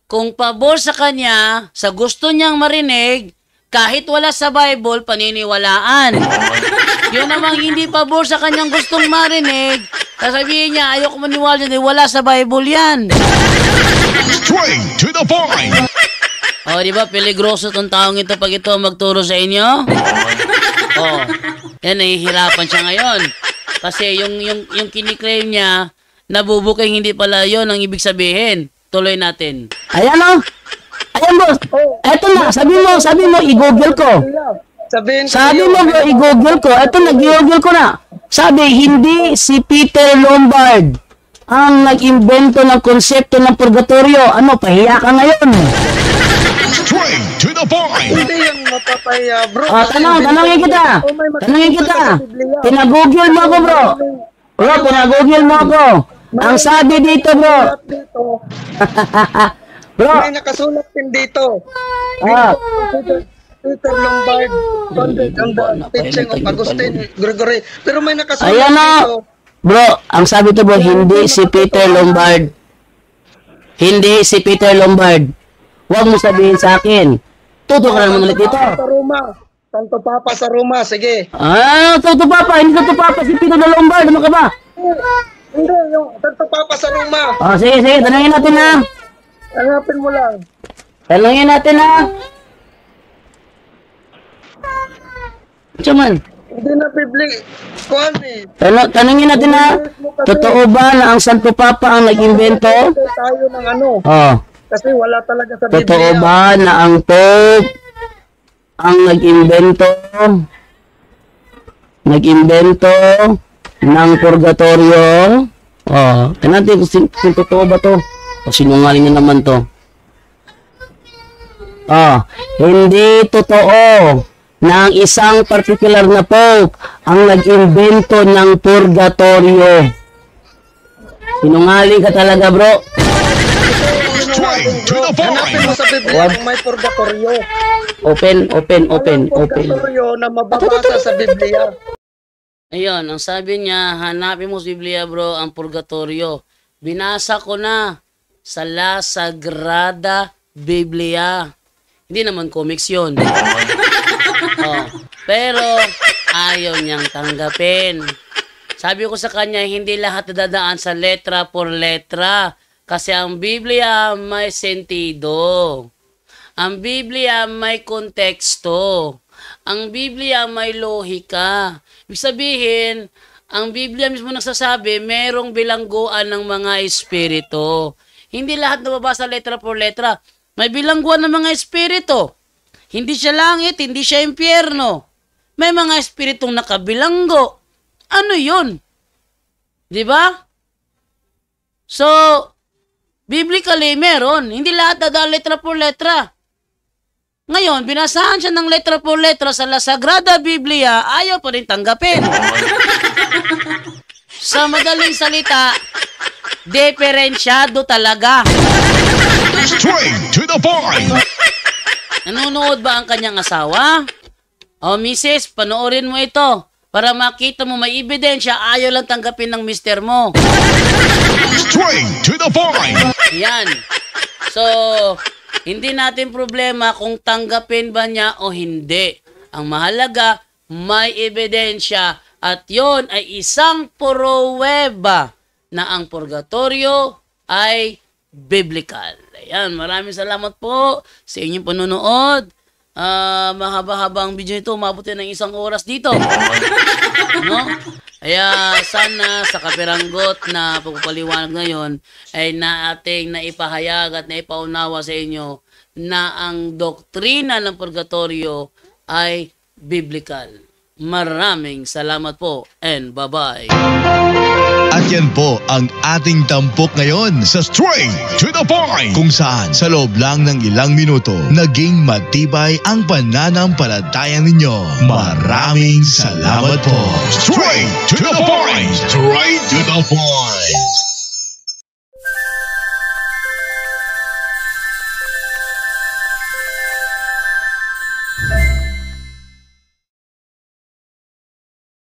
S3: Kung pabor sa kanya, sa gusto niyang marinig, kahit wala sa Bible, paniniwalaan. Yun namang hindi pabor sa kanyang gustong marinig, sasabihin niya, ayoko maniwala dyan, wala sa Bible yan.
S6: Straight to the point.
S3: Di ba, peligroso tong taong ito pag ito magturo sa inyo? Yan, nahihirapan siya ngayon. Kasi yung kiniklaim niya, nabubuking hindi pala yun ang ibig sabihin. Tuloy natin. Ayan Ayan boss. Eto na, sabi mo i-google ko. Sabi mo i-google ko. Eto nag-google ko na. Sabi, hindi si Peter Lombard ang nag-imbento ng konsepto ng purgatorio. Ano, pahiya ka ngayon?
S6: Straight to the point.
S4: Hindi yan mapapahiya, bro.
S3: Tanongin kita. Pinag-google mo ako, bro. Bro, pinag-google mo ako. Ang sabi dito, bro. Bro.
S4: May nakasulat din dito. Peter Lombard, teaching of Augustine Gregory. Pero may nakasulat dito.
S3: Bro, ang sabi dito, bro, hindi si Peter Lombard. Hindi si Peter Lombard. Huwag mo sabihin sa akin. Tuto ka naman ulit dito.
S4: Santo Papa sa Roma, sige.
S3: Santo Papa, hindi Santo Papa si Peter the Lombard. Ano ka ba?
S4: Hindi, yung Santo Papa sa Roma.
S3: Oh, sige, tanungin natin na.
S4: Hanapin mo lang.
S3: Tanungin natin na. Chaman.
S4: Hindi na bibli. Kuhan eh.
S3: Tanungin natin na. Totoo ba na ang Santo Papa ang nag-imbento?
S4: Tayo ng ano.
S3: Oh.
S4: Kasi wala talaga sa
S3: Totoo
S4: Biblia.
S3: ba na ang Pope ang nag-imbento ng purgatorio? Oh, tingnan natin kung totoo ba to. O sinungaling na naman to. Oh, hindi totoo na ang isang particular na Pope ang nag-imbento ng purgatorio. Sinungaling ka talaga, bro.
S6: Straight to the
S4: Hanapin mo
S6: point.
S4: sa Biblia kung may purgatorio.
S3: Open.
S4: Purgatorio na mababasa sa Biblia.
S3: Ayun, ang sabi niya, hanapin mo sa Biblia, bro, ang purgatorio. Binasa ko na sa La Sagrada Biblia. Hindi naman comics yun. Oh, pero ayaw niyang tanggapin. Sabi ko sa kanya, hindi lahat dadaan sa letra por letra. Kasi ang Biblia may sentido. Ang Biblia may konteksto. Ang Biblia may lohika. Ibig sabihin, ang Biblia mismo nagsasabi, merong bilangguan ng mga espiritu. Hindi lahat nababasa letra por letra. May bilangguan ng mga espiritu. Hindi siya langit, hindi siya impyerno. May mga espiritong nakabilanggo. Ano yun? Diba? So, biblically, meron. Hindi lahat dadaan letra por letra. Ngayon, binasahan siya ng letra por letra sa La Sagrada Biblia, ayaw pa rin tanggapin. Sa madaling salita, diferensyado talaga.
S6: Straight to the point.
S3: Nanonood ba ang kanyang asawa? O, misis, panoorin mo ito. Para makita mo may ebidensya, ayaw lang tanggapin ng mister mo.
S6: Straight to the point.
S3: Yan. So, hindi natin problema kung tanggapin ba niya o hindi. Ang mahalaga, may ebidensya at yon ay isang pruweba na ang purgatorio ay biblical. Ayan, maraming salamat po sa inyong panonood. Mahaba-haba ang video nito, umabot ng 1 oras dito. No? Kaya sana sa kapiranggot na pagpapaliwanag ngayon ay ating naipahayag at naipaunawa sa inyo na ang doktrina ng purgatorio ay biblical. Maraming salamat po and bye-bye.
S6: At yan po ang ating tampok ngayon sa Straight to the Point, kung saan sa loob lang ng ilang minuto naging matibay ang pananampalataya ninyo. Maraming salamat po. Straight to the Point. Straight to the Point.